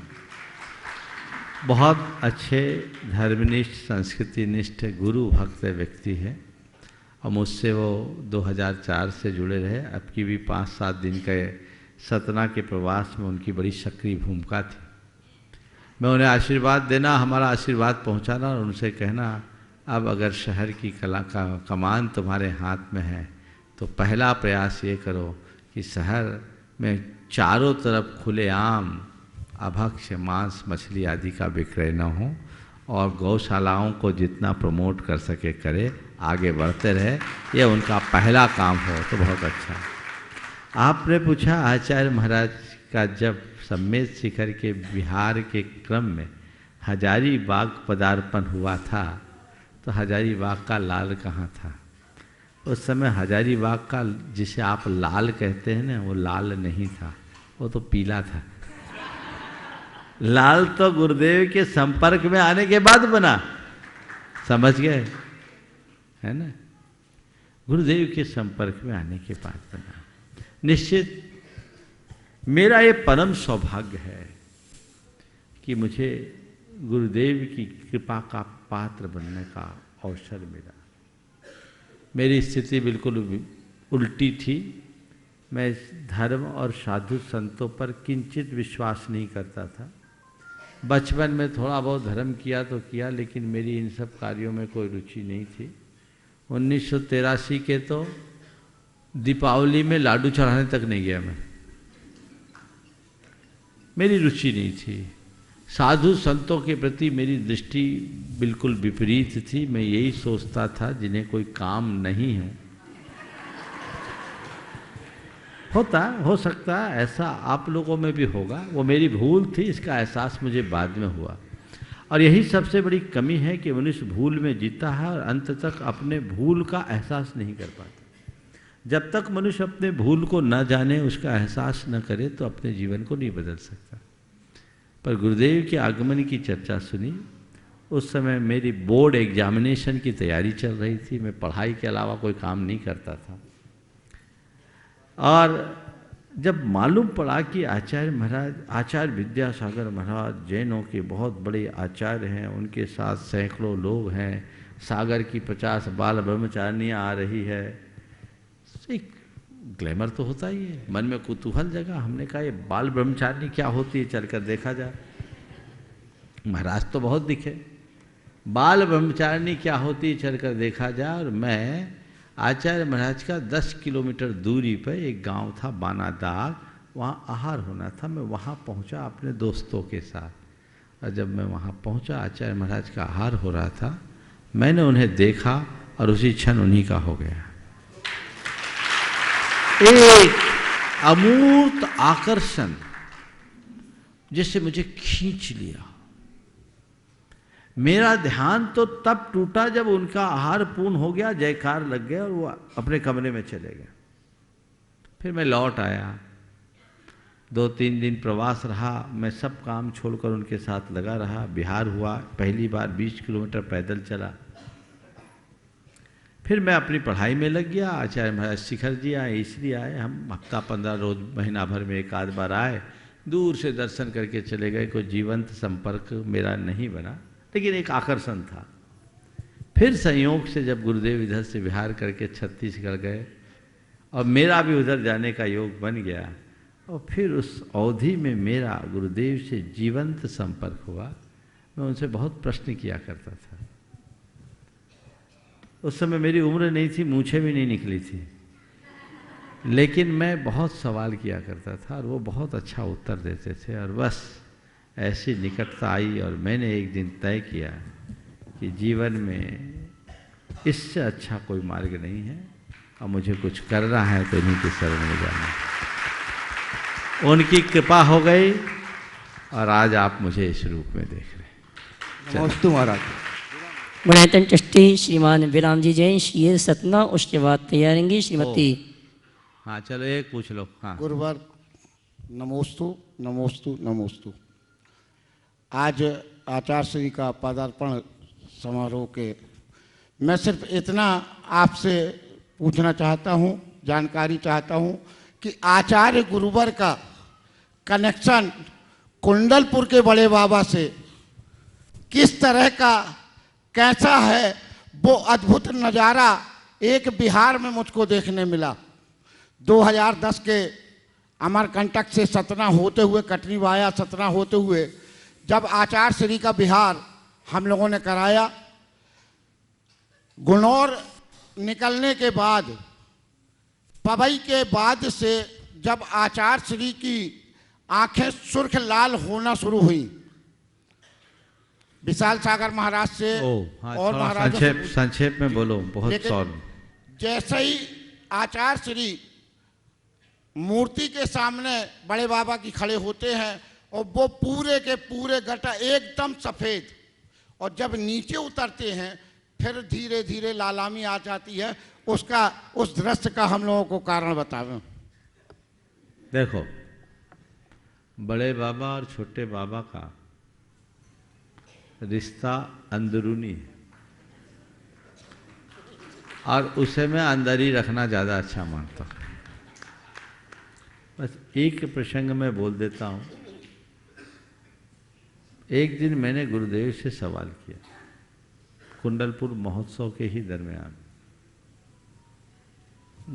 बहुत अच्छे धर्मनिष्ठ, संस्कृतिनिष्ठ, गुरु भक्त व्यक्ति है, और मुझसे वो 2004 से जुड़े रहे। अब की भी 5-7 दिन के सतना के प्रवास में उनकी बड़ी सक्रिय भूमिका थी। मैं उन्हें आशीर्वाद देना, हमारा आशीर्वाद पहुंचाना और उनसे कहना, अब अगर शहर की कला का कमान तुम्हारे हाथ में है तो पहला प्रयास ये करो कि शहर में चारों तरफ खुलेआम अभक्ष्य, मांस, मछली आदि का विक्रय न हो, और गौशालाओं को जितना प्रमोट कर सके करे, आगे बढ़ते रहे, ये उनका पहला काम हो तो बहुत अच्छा। आपने पूछा आचार्य महाराज का जब संवेद शिखर के विहार के क्रम में हजारीबाग पदार्पण हुआ था, तो हजारीबाग का लाल कहाँ था? उस समय हजारीबाग का, जिसे आप लाल कहते हैं ना, वो लाल नहीं था, वो तो पीला था। लाल तो गुरुदेव के संपर्क में आने के बाद बना, समझ गए है ना? गुरुदेव के संपर्क में आने के बाद बना। निश्चित मेरा ये परम सौभाग्य है कि मुझे गुरुदेव की कृपा का पात्र बनने का अवसर मिला। मेरी स्थिति बिल्कुल उल्टी थी। मैं धर्म और साधु संतों पर किंचित विश्वास नहीं करता था। बचपन में थोड़ा बहुत धर्म किया तो किया, लेकिन मेरी इन सब कार्यों में कोई रुचि नहीं थी। 1983 के तो दीपावली में लाडू चढ़ाने तक नहीं गया मैं, मेरी रुचि नहीं थी। साधु संतों के प्रति मेरी दृष्टि बिल्कुल विपरीत थी। मैं यही सोचता था जिन्हें कोई काम नहीं है। हो सकता है ऐसा आप लोगों में भी होगा, वो मेरी भूल थी, इसका एहसास मुझे बाद में हुआ। और यही सबसे बड़ी कमी है कि मनुष्य भूल में जीता है और अंत तक अपने भूल का एहसास नहीं कर पाता। जब तक मनुष्य अपने भूल को न जाने, उसका एहसास न करे, तो अपने जीवन को नहीं बदल सकता। पर गुरुदेव के आगमन की चर्चा सुनी, उस समय मेरी बोर्ड एग्जामिनेशन की तैयारी चल रही थी। मैं पढ़ाई के अलावा कोई काम नहीं करता था। और जब मालूम पड़ा कि आचार्य महाराज, आचार्य विद्यासागर महाराज जैनों के बहुत बड़े आचार्य हैं, उनके साथ सैकड़ों लोग हैं, सागर की 50 बाल ब्रह्मचारिणियाँ आ रही है, एक ग्लैमर तो होता ही है। मन में कुतूहल जगा। हमने कहा ये बाल ब्रह्मचारिणी क्या होती है, चलकर देखा जाए। महाराज तो बहुत दिखे, बाल ब्रह्मचारिणी क्या होती है चलकर देखा जाए। और मैं आचार्य महाराज का 10 किलोमीटर दूरी पर एक गांव था बानादाग, वहाँ आहार होना था। मैं वहाँ पहुँचा अपने दोस्तों के साथ। और जब मैं वहाँ पहुँचा, आचार्य महाराज का आहार हो रहा था। मैंने उन्हें देखा और उसी क्षण उन्हीं का हो गया। एक अमूर्त आकर्षण जिससे मुझे खींच लिया। मेरा ध्यान तो तब टूटा जब उनका आहार पूर्ण हो गया, जयकार लग गया और वो अपने कमरे में चले गए। फिर मैं लौट आया। 2-3 दिन प्रवास रहा। मैं सब काम छोड़कर उनके साथ लगा रहा। बिहार हुआ, पहली बार 20 किलोमीटर पैदल चला। फिर मैं अपनी पढ़ाई में लग गया। आचार्य महाराज शिखर जी आए, इसलिए आए। हम हफ्ता 15 रोज, महीना भर में एक आध बार आए, दूर से दर्शन करके चले गए। कोई जीवंत संपर्क मेरा नहीं बना, लेकिन एक आकर्षण था। फिर संयोग से जब गुरुदेव इधर से बिहार करके छत्तीसगढ़ गए और मेरा भी उधर जाने का योग बन गया, और फिर उस अवधि में मेरा गुरुदेव से जीवंत संपर्क हुआ। मैं उनसे बहुत प्रश्न किया करता था। उस समय मेरी उम्र नहीं थी, मूछें भी नहीं निकली थी, लेकिन मैं बहुत सवाल किया करता था और वो बहुत अच्छा उत्तर देते थे। और बस ऐसी निकटता आई और मैंने एक दिन तय किया कि जीवन में इससे अच्छा कोई मार्ग नहीं है और मुझे कुछ करना है तो इन्हीं के शरण में जाना है। उनकी कृपा हो गई और आज आप मुझे इस रूप में देख रहे हैं। नमस्ते महाराज। गुणायतन ट्रस्टी श्रीमान विराम जी जैन शेर सतना, उसके बाद तैयारेंगी श्रीमती। हाँ चलो एक पूछ लो। हाँ गुरुवर नमोस्तु नमोस्तु नमोस्तु। आज आचार्य श्री का पदार्पण समारोह के मैं सिर्फ इतना आपसे पूछना चाहता हूँ, जानकारी चाहता हूँ कि आचार्य गुरुवर का कनेक्शन कुंडलपुर के बड़े बाबा से किस तरह का, कैसा है। वो अद्भुत नज़ारा एक बिहार में मुझको देखने मिला। 2010 के अमरकंटक से सतना होते हुए, कटनी वाया सतना होते हुए जब आचार्य श्री का बिहार हम लोगों ने कराया, गुनौर निकलने के बाद, पवई के बाद से जब आचार्य श्री की आंखें सुर्ख लाल होना शुरू हुई, विशाल सागर महाराज से और महाराज संक्षेप में बोलो, बहुत सॉरी। जैसे ही आचार्य श्री मूर्ति के सामने बड़े बाबा की खड़े होते हैं और वो पूरे के पूरे गटा एकदम सफ़ेद, और जब नीचे उतरते हैं फिर धीरे धीरे लालामी आ जाती है। उसका, उस दृश्य का हम लोगों को कारण बतावें। देखो, बड़े बाबा और छोटे बाबा का रिश्ता अंदरूनी है और उसे मैं अंदर ही रखना ज़्यादा अच्छा मानता हूँ। बस एक प्रसंग में बोल देता हूँ। एक दिन मैंने गुरुदेव से सवाल किया, कुंडलपुर महोत्सव के ही दरमियान,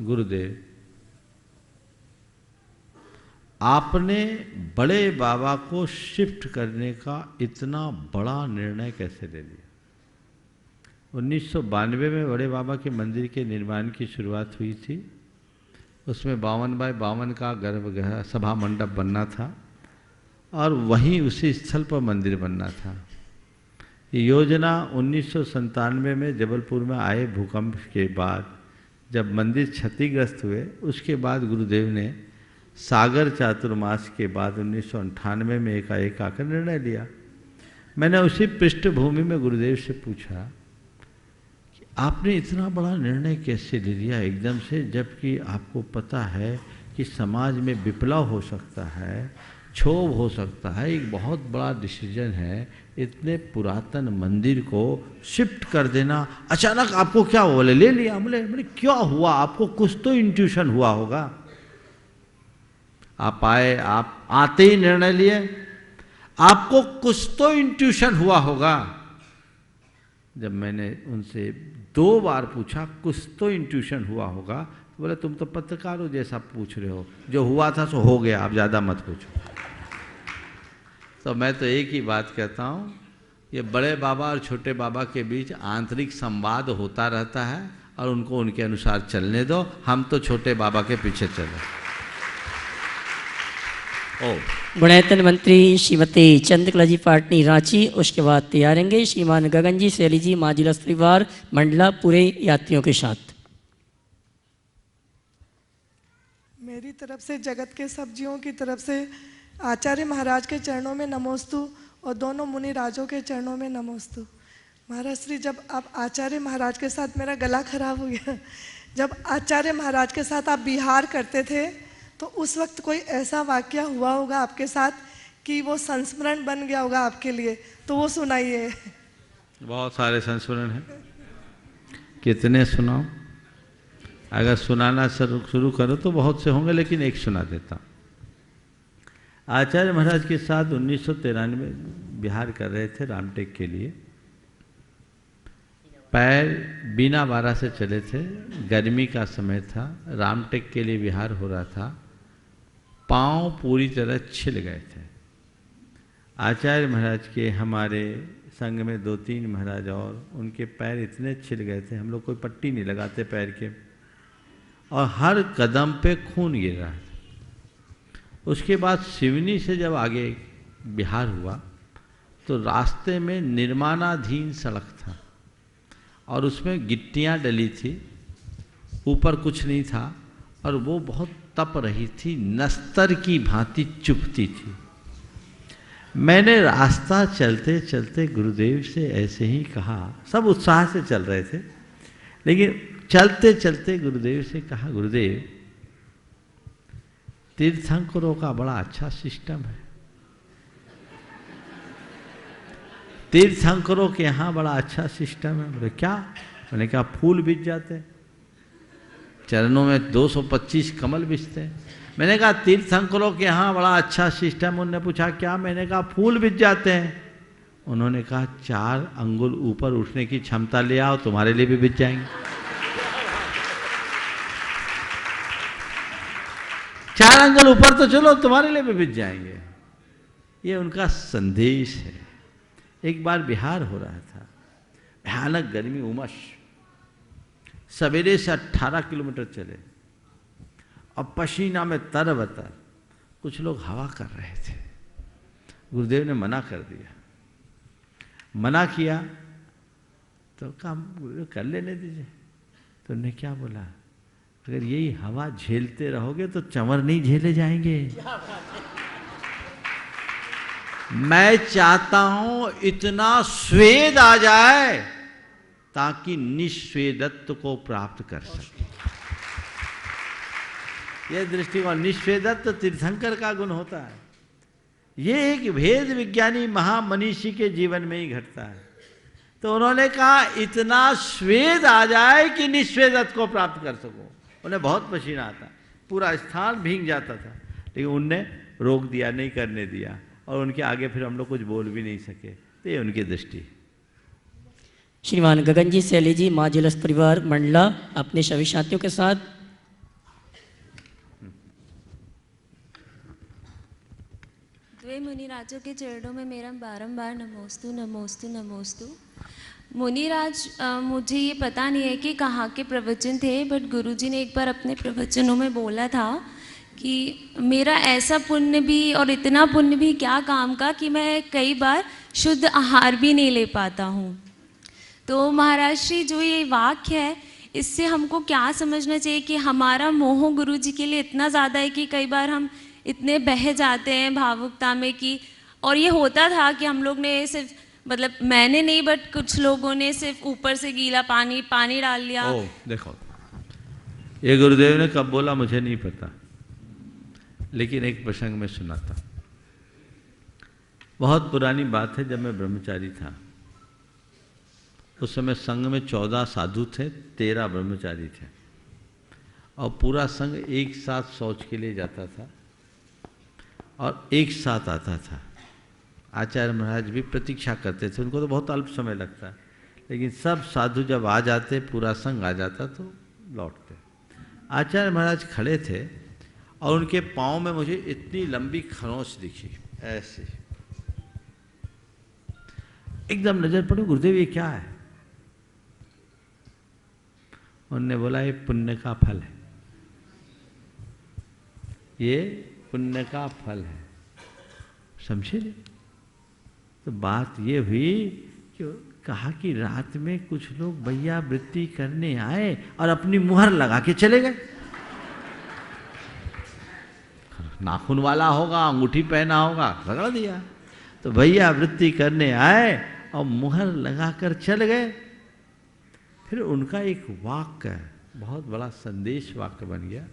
गुरुदेव आपने बड़े बाबा को शिफ्ट करने का इतना बड़ा निर्णय कैसे ले लिया? 1992 में बड़े बाबा के मंदिर के निर्माण की शुरुआत हुई थी। उसमें 52x52 का गर्भगृह सभा मंडप बनना था और वहीं उसी स्थल पर मंदिर बनना था। ये योजना 1997 में जबलपुर में आए भूकंप के बाद जब मंदिर क्षतिग्रस्त हुए, उसके बाद गुरुदेव ने सागर चातुर्मास के बाद 1998 में एकाएक आकर निर्णय लिया। मैंने उसी पृष्ठभूमि में गुरुदेव से पूछा कि आपने इतना बड़ा निर्णय कैसे ले लिया एकदम से, जबकि आपको पता है कि समाज में विप्लव हो सकता है, क्षोभ हो सकता है, एक बहुत बड़ा डिसीजन है इतने पुरातन मंदिर को शिफ्ट कर देना। अचानक आपको क्या हुआ? ले लिया। बोले क्या हुआ? आपको कुछ तो इंट्यूशन हुआ होगा। आप आए, आप आते ही निर्णय लिए, आपको कुछ तो इंट्यूशन हुआ होगा। जब मैंने उनसे 2 बार पूछा कुछ तो इंट्यूशन हुआ होगा, तो बोले तुम तो पत्रकारों जैसा पूछ रहे हो, जो हुआ था सो हो गया, आप ज़्यादा मत पूछो। तो मैं तो एक ही बात कहता हूँ, ये बड़े बाबा और छोटे बाबा के बीच आंतरिक संवाद होता रहता है और उनको उनके अनुसार चलने दो। हम तो छोटे बाबा के पीछे चले। गुणैतन मंत्री श्रीमती चंद्रकला जी पाटनी रांची, उसके बाद तैयारेंगे श्रीमान गगन जी सैली जी माजिलस परिवार मंडला पूरे यात्रियों के साथ। मेरी तरफ से जगत के सब जीवों की तरफ से आचार्य महाराज के चरणों में नमोस्तु और दोनों मुनि राजों के चरणों में नमोस्तु। महाराज श्री, जब आप आचार्य महाराज के साथ, मेरा गला खराब हो गया, जब आचार्य महाराज के साथ आप बिहार करते थे तो उस वक्त कोई ऐसा वाक्य हुआ होगा आपके साथ कि वो संस्मरण बन गया होगा आपके लिए, तो वो सुनाइए। बहुत सारे संस्मरण हैं, कितने सुनाओ? अगर सुनाना शुरू करो तो बहुत से होंगे, लेकिन एक सुना देता हूँ। आचार्य महाराज के साथ 1993 में बिहार कर रहे थे रामटेक के लिए। पैर बिना बारह से चले थे, गर्मी का समय था, रामटेक के लिए बिहार हो रहा था, पाँव पूरी तरह छिल गए थे। आचार्य महाराज के, हमारे संघ में 2-3 महाराज और, उनके पैर इतने छिल गए थे, हम लोग कोई पट्टी नहीं लगाते पैर के, और हर कदम पे खून गिर रहा था। उसके बाद सिवनी से जब आगे बिहार हुआ तो रास्ते में निर्माणाधीन सड़क था और उसमें गिट्टियाँ डली थी, ऊपर कुछ नहीं था, और वो बहुत तप रही थी, नस्तर की भांति चुभती थी। मैंने रास्ता चलते चलते गुरुदेव से ऐसे ही कहा, सब उत्साह से चल रहे थे, लेकिन चलते चलते गुरुदेव से कहा, गुरुदेव तीर्थंकरों का बड़ा अच्छा सिस्टम है, तीर्थंकरों के यहाँ बड़ा अच्छा सिस्टम है। बोले क्या? मैंने कहा फूल बिछ जाते हैं, चरणों में 225 कमल बिछते हैं। मैंने कहा तीर्थंकरों के यहाँ बड़ा अच्छा सिस्टम। उन्होंने पूछा क्या? मैंने कहा फूल बिछ जाते हैं। उन्होंने कहा 4 अंगुल ऊपर उठने की क्षमता ले आओ, तुम्हारे लिए भी बिछ जाएंगे। 4 अंगुल ऊपर तो चलो, तुम्हारे लिए भी बिछ जाएंगे। ये उनका संदेश है। एक बार बिहार हो रहा था, भयानक गर्मी, उमस, सवेरे से 18 किलोमीटर चले और पसीना में तरबतर। कुछ लोग हवा कर रहे थे, गुरुदेव ने मना कर दिया। मना किया तो काम गुरुदेव कर लेने दीजिए। तो उन्होंने क्या बोला, अगर यही हवा झेलते रहोगे तो चंवर नहीं झेले जाएंगे। मैं चाहता हूं इतना स्वेद आ जाए ताकि निस्वेदत्व को प्राप्त कर सके। यह दृष्टिकोण, निस्वेदत्व तीर्थंकर का गुण होता है। ये एक भेद विज्ञानी महामनीषी के जीवन में ही घटता है। तो उन्होंने कहा इतना स्वेद आ जाए कि निस्वेदत्व को प्राप्त कर सको। उन्हें बहुत पसीना आता, पूरा स्थान भीग जाता था, लेकिन उनने रोक दिया, नहीं करने दिया, और उनके आगे फिर हम लोग कुछ बोल भी नहीं सके। तो ये उनकी दृष्टि। श्रीमान गगन जी सैली जी माजिलस परिवार मंडला अपने सभी साथियों के साथ। द्वे मुनिराजों के चरणों में मेरा बारंबार नमोस्तु नमोस्तु नमोस्तु। मुनिराज, मुझे ये पता नहीं है कि कहाँ के प्रवचन थे, बट गुरुजी ने एक बार अपने प्रवचनों में बोला था कि मेरा ऐसा पुण्य भी और इतना पुण्य भी क्या काम का कि मैं कई बार शुद्ध आहार भी नहीं ले पाता हूँ। तो महाराज श्री, जो ये वाक्य है, इससे हमको क्या समझना चाहिए कि हमारा मोह गुरु जी के लिए इतना ज़्यादा है कि कई बार हम इतने बह जाते हैं भावुकता में कि, और ये होता था कि हम लोग ने सिर्फ मतलब मैंने नहीं, बट कुछ लोगों ने सिर्फ ऊपर से गीला पानी डाल लिया। ओ देखो, ये गुरुदेव ने कब बोला मुझे नहीं पता, लेकिन एक प्रसंग में सुना था। बहुत पुरानी बात है, जब मैं ब्रह्मचारी था उस समय संघ में 14 साधु थे, 13 ब्रह्मचारी थे, और पूरा संघ एक साथ शौच के लिए जाता था और एक साथ आता था। आचार्य महाराज भी प्रतीक्षा करते थे, उनको तो बहुत अल्प समय लगता, लेकिन सब साधु जब आ जाते, पूरा संघ आ जाता तो लौटते। आचार्य महाराज खड़े थे और उनके पाँव में मुझे इतनी लंबी खरोंच दिखी, ऐसे एकदम नजर पड़ी, गुरुदेव ये क्या है? उन्होंने बोला ये पुण्य का फल है, ये पुण्य का फल है। समझे? तो बात ये हुई कि कहा कि रात में कुछ लोग भैया वृत्ति करने आए और अपनी मुहर लगा के चले गए। नाखून वाला होगा, अंगूठी पहना होगा, रगड़ दिया। तो भैया वृत्ति करने आए और मुहर लगाकर चल गए। फिर उनका एक वाक्य, बहुत बड़ा संदेश वाक्य बन गया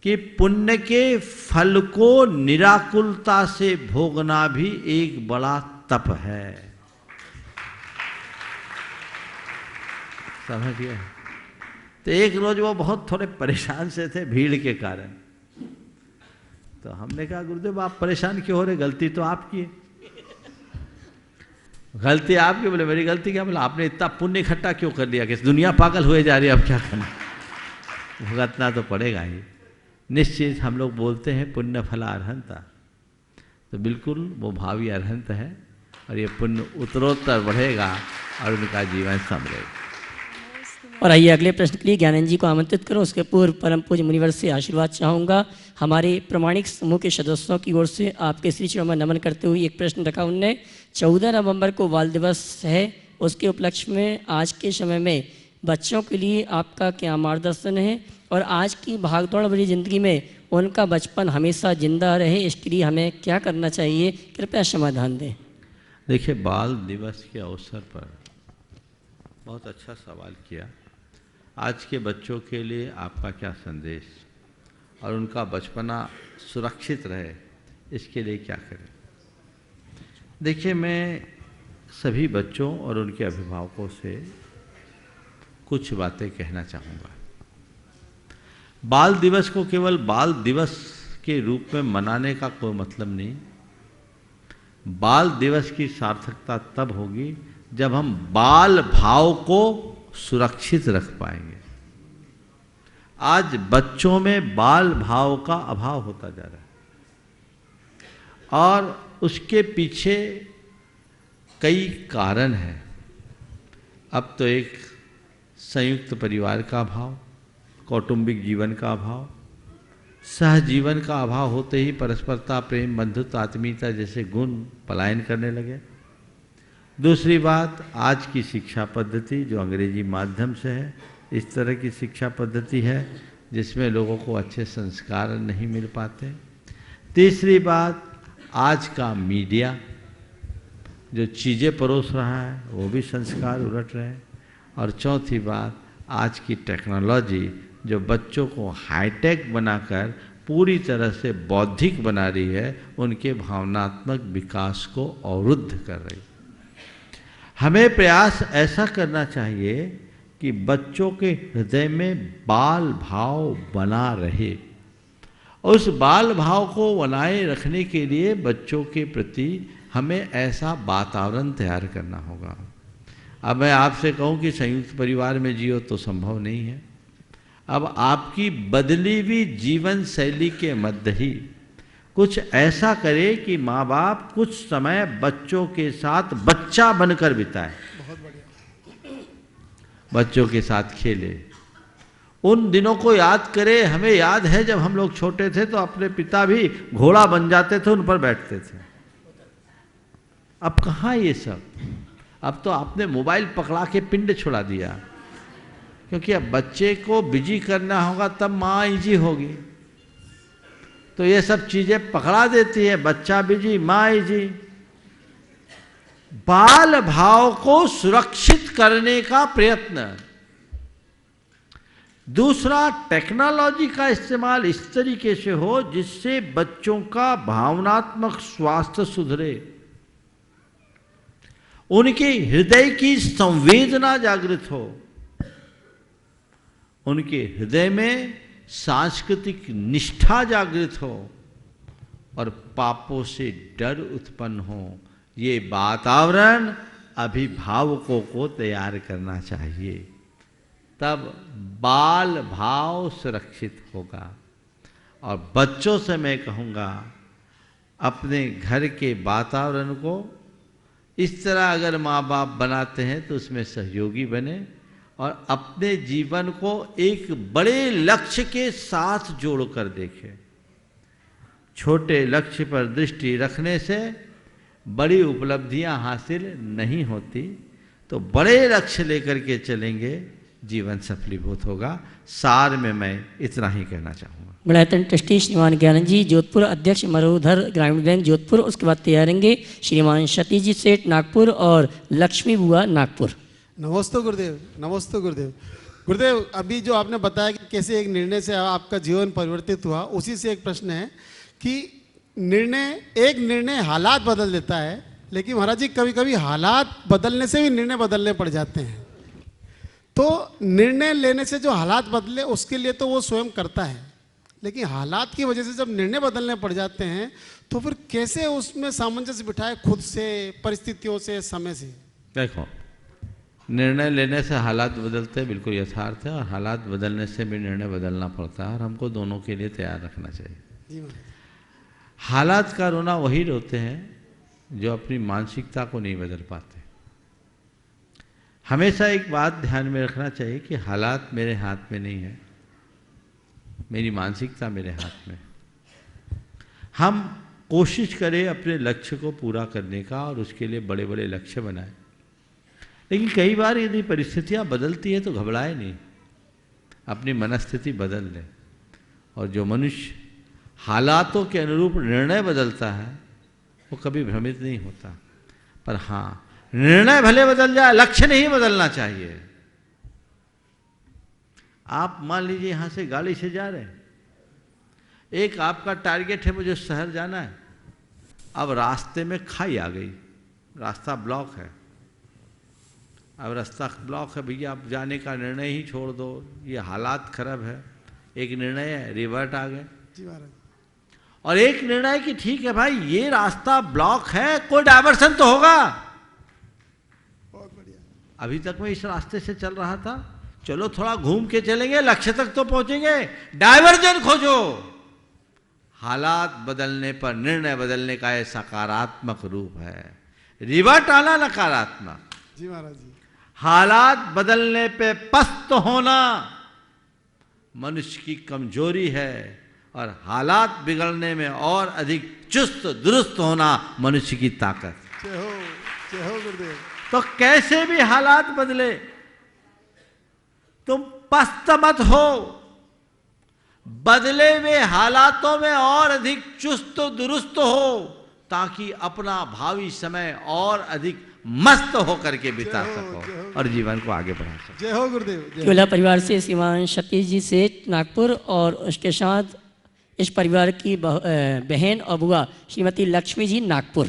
कि पुण्य के फल को निराकुलता से भोगना भी एक बड़ा तप है। समझ गए? तो एक रोज वो बहुत थोड़े परेशान से थे भीड़ के कारण। तो हमने कहा गुरुदेव आप परेशान क्यों हो रहे, गलती तो आपकी है। गलती आपकी? बोले मेरी गलती क्या? बोला आपने इतना पुण्य इकट्ठा क्यों कर लिया कि दुनिया पागल हुए जा रही है, अब क्या करना, भुगतना तो पड़ेगा ही। निश्चित हम लोग बोलते हैं पुण्य फला अर्हंता, तो बिल्कुल वो भावी अर्हंत है और ये पुण्य उत्तरोत्तर बढ़ेगा और उनका जीवन संभलेगा। और आइए अगले प्रश्न के लिए ज्ञानंद जी को आमंत्रित करो। उसके पूर्व परम पूज्य मुनिवर से आशीर्वाद चाहूँगा। हमारे प्रमाणिक समूह के सदस्यों की ओर से आपके श्री चरणों में नमन करते हुए एक प्रश्न रखा उनने। 14 नवंबर को बाल दिवस है, उसके उपलक्ष्य में आज के समय में बच्चों के लिए आपका क्या मार्गदर्शन है और आज की भागदौड़ भरी जिंदगी में उनका बचपन हमेशा जिंदा रहे, इसके लिए हमें क्या करना चाहिए? कृपया समाधान दें। देखिए, बाल दिवस के अवसर पर बहुत अच्छा सवाल किया। आज के बच्चों के लिए आपका क्या संदेश और उनका बचपना सुरक्षित रहे, इसके लिए क्या करें? देखिए, मैं सभी बच्चों और उनके अभिभावकों से कुछ बातें कहना चाहूँगा। बाल दिवस को केवल बाल दिवस के रूप में मनाने का कोई मतलब नहीं। बाल दिवस की सार्थकता तब होगी जब हम बाल भाव को सुरक्षित रख पाएंगे। आज बच्चों में बाल भाव का अभाव होता जा रहा है और उसके पीछे कई कारण हैं। अब तो एक संयुक्त परिवार का अभाव, कौटुंबिक जीवन का अभाव, सहजीवन का अभाव होते ही परस्परता, प्रेम, बंधुत्व, आत्मीयता जैसे गुण पलायन करने लगे। दूसरी बात, आज की शिक्षा पद्धति जो अंग्रेजी माध्यम से है, इस तरह की शिक्षा पद्धति है जिसमें लोगों को अच्छे संस्कार नहीं मिल पाते। तीसरी बात, आज का मीडिया जो चीज़ें परोस रहा है वो भी संस्कार उलट रहे हैं। और चौथी बात, आज की टेक्नोलॉजी जो बच्चों को हाईटेक बनाकर पूरी तरह से बौद्धिक बना रही है, उनके भावनात्मक विकास को अवरुद्ध कर रही है। हमें प्रयास ऐसा करना चाहिए कि बच्चों के हृदय में बाल भाव बना रहे। उस बाल भाव को बनाए रखने के लिए बच्चों के प्रति हमें ऐसा वातावरण तैयार करना होगा। अब मैं आपसे कहूँ कि संयुक्त परिवार में जियो तो संभव नहीं है। अब आपकी बदली हुई जीवन शैली के मध्य ही कुछ ऐसा करे कि माँ बाप कुछ समय बच्चों के साथ बच्चा बनकर बिताए, बच्चों के साथ खेले, उन दिनों को याद करे। हमें याद है जब हम लोग छोटे थे तो अपने पिता भी घोड़ा बन जाते थे, उन पर बैठते थे। अब कहाँ ये सब? अब तो आपने मोबाइल पकड़ा के पिंड छुड़ा दिया, क्योंकि अब बच्चे को बिजी करना होगा तब माँ इजी होगी। तो ये सब चीज़ें पकड़ा देती है, बच्चा बिजी, माँ इजी। बाल भाव को सुरक्षित करने का प्रयत्न। दूसरा, टेक्नोलॉजी का इस्तेमाल इस तरीके से हो जिससे बच्चों का भावनात्मक स्वास्थ्य सुधरे, उनके हृदय की संवेदना जागृत हो, उनके हृदय में सांस्कृतिक निष्ठा जागृत हो और पापों से डर उत्पन्न हो। ये वातावरण अभिभावकों को तैयार करना चाहिए, तब बाल भाव सुरक्षित होगा। और बच्चों से मैं कहूँगा, अपने घर के वातावरण को इस तरह अगर माँ बाप बनाते हैं तो उसमें सहयोगी बने और अपने जीवन को एक बड़े लक्ष्य के साथ जोड़कर देखें। छोटे लक्ष्य पर दृष्टि रखने से बड़ी उपलब्धियां हासिल नहीं होती, तो बड़े लक्ष्य लेकर के चलेंगे, जीवन सफलीभूत होगा। सार में मैं इतना ही कहना चाहूँगा। विलायतन ट्रस्टी श्रीमान ज्ञानंद जी जोधपुर, अध्यक्ष मरोधर ग्रामीण बैंक जोधपुर। उसके बाद तैयारेंगे श्रीमान सतीश जी सेठ नागपुर और लक्ष्मी बुआ नागपुर। नमस्ते गुरुदेव। नमस्ते गुरुदेव। गुरुदेव, अभी जो आपने बताया कि कैसे एक निर्णय से आपका जीवन परिवर्तित हुआ, उसी से एक प्रश्न है कि एक निर्णय हालात बदल देता है, लेकिन महाराज जी कभी कभी हालात बदलने से भी निर्णय बदलने पड़ जाते हैं। तो निर्णय लेने से जो हालात बदले उसके लिए तो वो स्वयं करता है, लेकिन हालात की वजह से जब निर्णय बदलने पड़ जाते हैं तो फिर कैसे उसमें सामंजस्य बिठाए, खुद से, परिस्थितियों से, समय से? देखो, निर्णय लेने से हालात बदलते हैं, बिल्कुल यथार्थ है, और हालात बदलने से भी निर्णय बदलना पड़ता है, और हमको दोनों के लिए तैयार रखना चाहिए। जी। हालात का रोना वही रोते हैं जो अपनी मानसिकता को नहीं बदल पाते। हमेशा एक बात ध्यान में रखना चाहिए कि हालात मेरे हाथ में नहीं है, मेरी मानसिकता मेरे हाथ में। हम कोशिश करें अपने लक्ष्य को पूरा करने का और उसके लिए बड़े बड़े लक्ष्य बनाएं, लेकिन कई बार यदि परिस्थितियां बदलती है तो घबराए नहीं, अपनी मनस्थिति बदल लें। और जो मनुष्य हालातों के अनुरूप निर्णय बदलता है वो कभी भ्रमित नहीं होता। पर हाँ, निर्णय भले बदल जाए, लक्ष्य नहीं बदलना चाहिए। आप मान लीजिए यहां से गाड़ी से जा रहे हैं, एक आपका टारगेट है मुझे शहर जाना है, अब रास्ते में खाई आ गई, रास्ता ब्लॉक है, अब रास्ता ब्लॉक है, भैया आप जाने का निर्णय ही छोड़ दो, ये हालात खराब है। एक निर्णय है, रिवर्ट आ गए। और एक निर्णय कि ठीक है भाई ये रास्ता ब्लॉक है, कोई डायवर्सन तो होगा। बहुत बढ़िया। अभी तक मैं इस रास्ते से चल रहा था, चलो थोड़ा घूम के चलेंगे, लक्ष्य तक तो पहुंचेंगे, डायवर्जन खोजो। हालात बदलने पर निर्णय बदलने का यह सकारात्मक रूप है, रिवर्ट आना नकारात्मक। जी महाराज जी। हालात बदलने पे पस्त होना मनुष्य की कमजोरी है, और हालात बिगड़ने में और अधिक चुस्त दुरुस्त होना मनुष्य की ताकत। जय हो गुरुदेव। तो कैसे भी हालात बदले, तुम पस्त मत हो, बदले हुए हालातों में और अधिक चुस्त दुरुस्त हो, ताकि अपना भावी समय और अधिक मस्त होकर के बिता सको और जीवन को आगे बढ़ा सको। जय हो गुरुदेव। चोला परिवार से श्रीमान सतीश जी सेठ नागपुर और उसके साथ इस परिवार की बहन और बुआ श्रीमती लक्ष्मी जी नागपुर।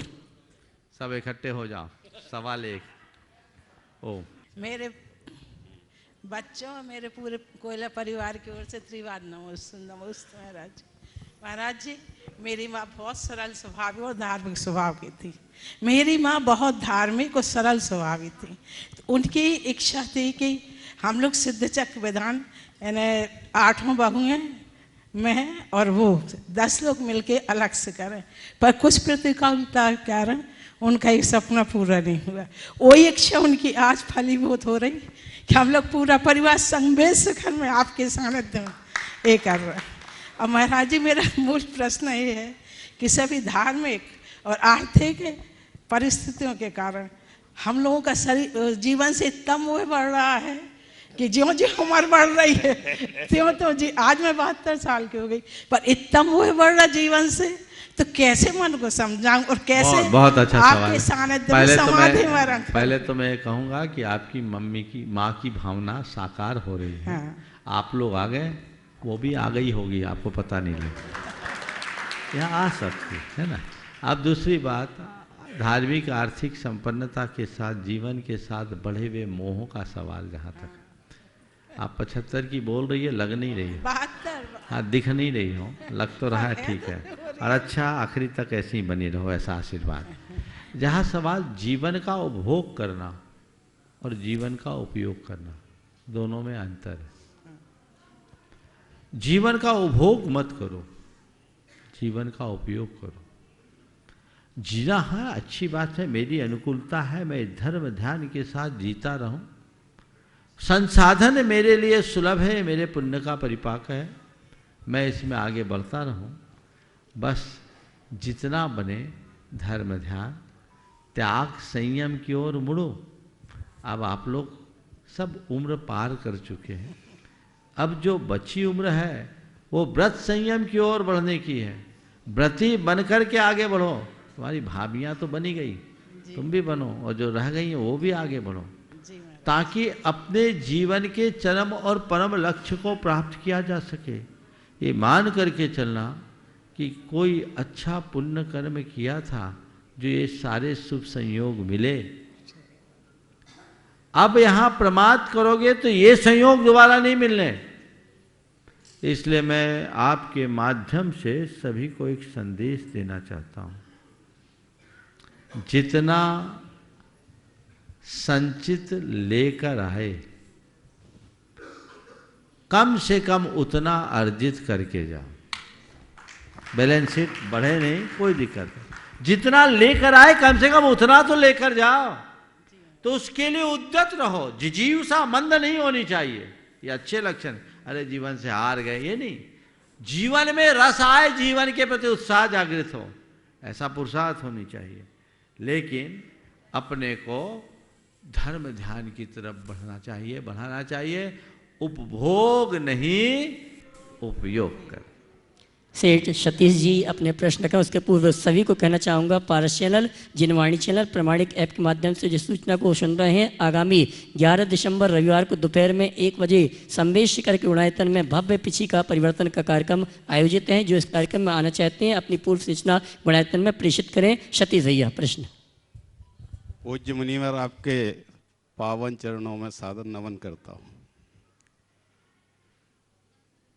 सब इकट्ठे हो जाओ, सवाल एक। ओ मेरे बच्चों और मेरे पूरे कोयला परिवार की ओर से त्रिवार नमस्ते। नमस्ते महाराज। महाराज जी, मेरी माँ बहुत सरल स्वभाव और धार्मिक स्वभाव की थी। मेरी माँ बहुत धार्मिक और सरल स्वभाव थी। तो उनकी इच्छा थी कि हम लोग सिद्ध चक्र वेदांत, यानी 8 बहू हैं, मैं और वो 10 लोग मिलके अलग से करें, पर कुछ प्रतिकूलता के कारण उनका एक सपना पूरा नहीं हुआ। वही इच्छा उनकी आज फलीभूत हो रही कि हम लोग पूरा परिवार संगमेल शिखर में आपके सानिध्य में ये कर रहे हैं। और महाराज जी, मेरा मूल प्रश्न ये है कि सभी धार्मिक और आर्थिक परिस्थितियों के कारण हम लोगों का शरीर जीवन से इतना मोह बढ़ रहा है कि ज्यों ज्यों उम्र बढ़ रही है त्यों तो जी, आज मैं 72 साल की हो गई, पर इतना मोह बढ़ रहा जीवन से, तो कैसे मन को समझाऊं और कैसे बहुत अच्छा सवाल आपके है। सानिध्य में समाधि में रखूं? पहले तो मैं कहूँगा कि आपकी माँ की भावना साकार हो रही है। हाँ। आप लोग आ गए, वो भी आ गई होगी, आपको पता नहीं लगा। यहाँ आ सकती है ना। अब दूसरी बात, धार्मिक आर्थिक संपन्नता के साथ जीवन के साथ बढ़े हुए मोहों का सवाल जहाँ तक, आप 75 की बोल रही है, लग नहीं रही है। 72। हाँ, दिख नहीं रही हो, लग तो रहा है, ठीक है। और अच्छा, आखिरी तक ऐसे ही बनी रहो, ऐसा आशीर्वाद। जहाँ सवाल जीवन का उपभोग करना और जीवन का उपयोग करना, दोनों में अंतर है। जीवन का उपभोग मत करो, जीवन का उपयोग करो। जीना है, अच्छी बात है, मेरी अनुकूलता है, मैं धर्म ध्यान के साथ जीता रहूं। संसाधन मेरे लिए सुलभ है, मेरे पुण्य का परिपाक है, मैं इसमें आगे बढ़ता रहूं। बस जितना बने धर्म ध्यान, त्याग संयम की ओर मुड़ो। अब आप लोग सब उम्र पार कर चुके हैं, अब जो बची उम्र है वो व्रत संयम की ओर बढ़ने की है। व्रती बनकर के आगे बढ़ो। तुम्हारी भाभियाँ तो बनी गई, तुम भी बनो, और जो रह गई हैं वो भी आगे बढ़ो, ताकि अपने जीवन के चरम और परम लक्ष्य को प्राप्त किया जा सके। ये मान करके चलना कि कोई अच्छा पुण्य कर्म किया था जो ये सारे शुभ संयोग मिले। अब यहाँ प्रमाद करोगे तो ये संयोग दोबारा नहीं मिलने। इसलिए मैं आपके माध्यम से सभी को एक संदेश देना चाहता हूँ, जितना संचित लेकर आए कम से कम उतना अर्जित करके जाओ। बैलेंस शीट बढ़े नहीं, कोई दिक्कत नहीं, जितना लेकर आए कम से कम उतना तो लेकर जाओ। तो उसके लिए उद्यत रहो, जिजीविषा मंद नहीं होनी चाहिए। ये अच्छे लक्षण, अरे जीवन से हार गए, ये नहीं। जीवन में रस आए, जीवन के प्रति उत्साह जागृत हो, ऐसा पुरुषार्थ होनी चाहिए। लेकिन अपने को धर्म ध्यान की तरफ बढ़ाना चाहिए, उपभोग नहीं उपयोग कर। सेठ सतीश जी अपने प्रश्न का उसके पूर्व सभी को कहना चाहूँगा, पारस चैनल, जिनवाणी चैनल, प्रमाणिक ऐप के माध्यम से जिस सूचना को सुन रहे हैं, आगामी 11 दिसंबर रविवार को दोपहर में 1 बजे संवेश शिखर के उड़ायतन में भव्य पिछी का परिवर्तन का कार्यक्रम आयोजित है। जो इस कार्यक्रम में आना चाहते हैं अपनी पूर्व सूचना उड़ायतन में प्रेषित करें। सतीश भैया प्रश्न। पूज्य मुनिवर, आपके पावन चरणों में सादर नमन करता हूँ।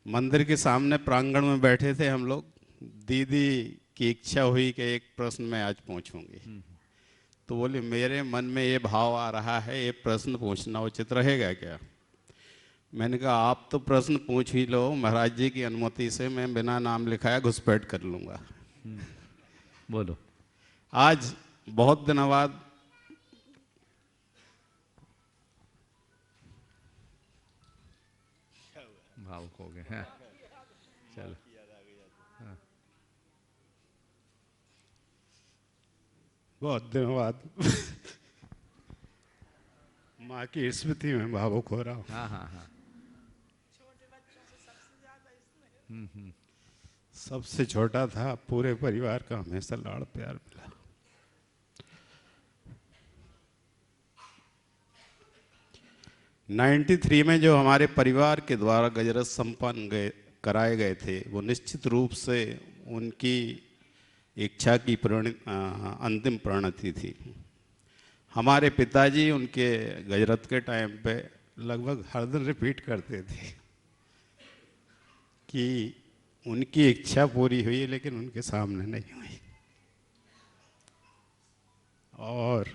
मंदिर के सामने प्रांगण में बैठे थे हम लोग, दीदी की इच्छा हुई कि एक प्रश्न मैं आज पूछूंगी, तो बोले मेरे मन में ये भाव आ रहा है, ये प्रश्न पूछना उचित रहेगा क्या? मैंने कहा आप तो प्रश्न पूछ ही लो, महाराज जी की अनुमति से मैं बिना नाम लिखाया घुसपैठ कर लूँगा। बोलो। आज बहुत दिनों बाद भावुक हो गए हैं, चलो। हाँ। बहुत दिनों बाद माँ की स्मृति में भावुक हो रहा हूँ। हाँ हाँ हाँ। सबसे छोटा था, पूरे परिवार का हमेशा लाड़ प्यार मिला। '93 में जो हमारे परिवार के द्वारा गजरत संपन्न कराए गए थे, वो निश्चित रूप से उनकी इच्छा की अंतिम परिणति थी। हमारे पिताजी उनके गजरत के टाइम पे लगभग हर दिन रिपीट करते थे कि उनकी इच्छा पूरी हुई लेकिन उनके सामने नहीं हुई, और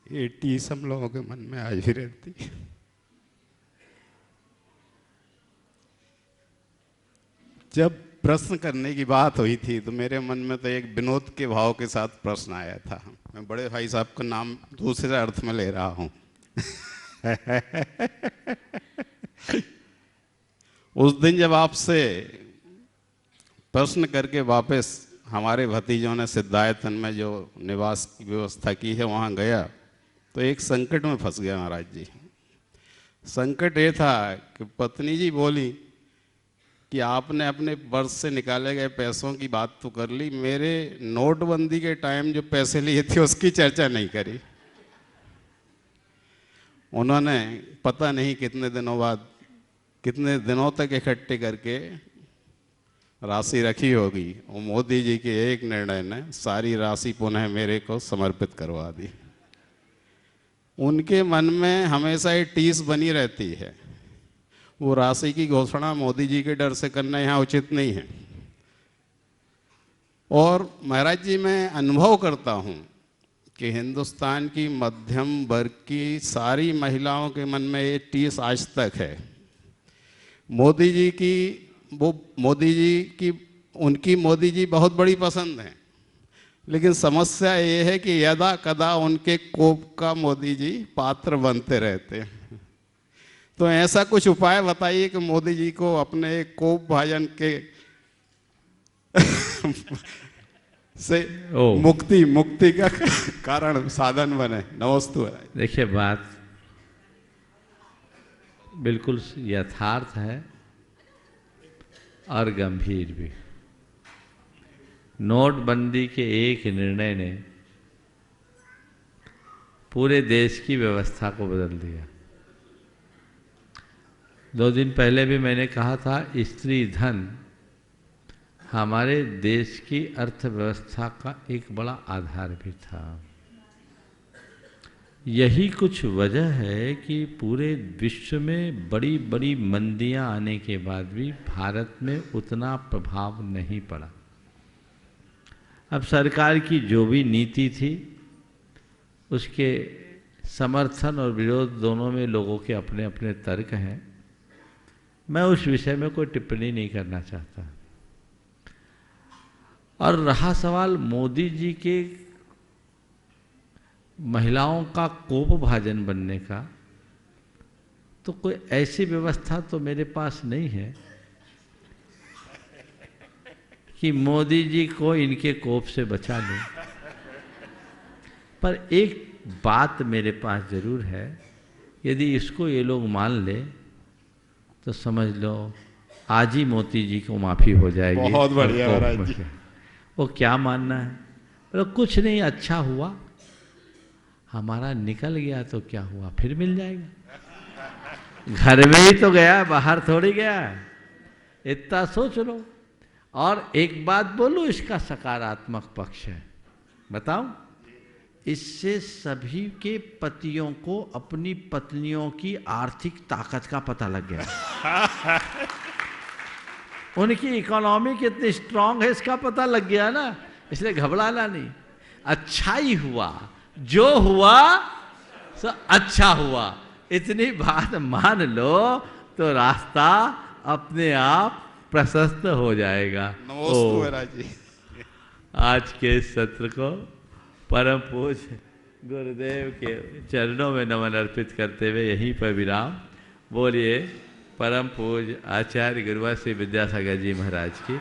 ये टीस हम लोगों के मन में आज भी रहती है। जब प्रश्न करने की बात हुई थी तो मेरे मन में तो एक विनोद के भाव के साथ प्रश्न आया था। मैं बड़े भाई साहब का नाम दूसरे अर्थ में ले रहा हूँ। उस दिन जब आपसे प्रश्न करके वापस हमारे भतीजों ने सिद्धायतन में जो निवास की व्यवस्था की है वहाँ गया, तो एक संकट में फंस गया महाराज जी। संकट ये था कि पत्नी जी बोली कि आपने अपने पर्स से निकाले गए पैसों की बात तो कर ली, मेरे नोटबंदी के टाइम जो पैसे लिए थे उसकी चर्चा नहीं करी। उन्होंने पता नहीं कितने दिनों बाद, कितने दिनों तक इकट्ठे करके राशि रखी होगी, और मोदी जी के एक निर्णय ने सारी राशि पुनः मेरे को समर्पित करवा दी। उनके मन में हमेशा ये टीस बनी रहती है। वो राशि की घोषणा मोदी जी के डर से करना यहाँ उचित नहीं है। और महाराज जी, मैं अनुभव करता हूँ कि हिंदुस्तान की मध्यम वर्ग की सारी महिलाओं के मन में ये टीस आज तक है। मोदी जी की उनकी मोदी जी बहुत बड़ी पसंद हैं, लेकिन समस्या ये है कि यदा कदा उनके कोप का मोदी जी पात्र बनते रहते हैं। तो ऐसा कुछ उपाय बताइए कि मोदी जी को अपने कोप भाजन के से मुक्ति का कारण साधन बने। नमस्ते। देखिए, बात बिल्कुल यथार्थ है और गंभीर भी। नोटबंदी के एक निर्णय ने पूरे देश की व्यवस्था को बदल दिया। 2 दिन पहले भी मैंने कहा था, स्त्री धन हमारे देश की अर्थव्यवस्था का एक बड़ा आधार भी था। यही कुछ वजह है कि पूरे विश्व में बड़ी बड़ी मंदियां आने के बाद भी भारत में उतना प्रभाव नहीं पड़ा। अब सरकार की जो भी नीति थी, उसके समर्थन और विरोध दोनों में लोगों के अपने अपने तर्क हैं। मैं उस विषय में कोई टिप्पणी नहीं करना चाहता। और रहा सवाल मोदी जी के महिलाओं का कोप भाजन बनने का, तो कोई ऐसी व्यवस्था तो मेरे पास नहीं है कि मोदी जी को इनके कोप से बचा लें। पर एक बात मेरे पास जरूर है, यदि इसको ये लोग मान ले तो समझ लो आज ही मोदी जी को माफ़ी हो जाएगी। बहुत बढ़िया महाराज जी। वो क्या मानना है, मतलब कुछ नहीं, अच्छा हुआ हमारा निकल गया तो क्या हुआ, फिर मिल जाएगा। घर में ही तो गया, बाहर थोड़ी गया। इतना सोच लो। और एक बात बोलूं, इसका सकारात्मक पक्ष है, बताऊं? इससे सभी के पतियों को अपनी पत्नियों की आर्थिक ताकत का पता लग गया। उनकी इकोनॉमी कितनी स्ट्रांग है इसका पता लग गया ना, इसलिए घबराना नहीं। अच्छा ही हुआ, जो हुआ सो अच्छा हुआ, इतनी बात मान लो तो रास्ता अपने आप प्रशस्त हो जाएगा। नमस्ते महाराज जी। आज के सत्र को परम पूज्य गुरुदेव के चरणों में नमन अर्पित करते हुए यहीं पर विराम। बोलिए परम पूज्य आचार्य गुरुवर श्री विद्यासागर जी महाराज की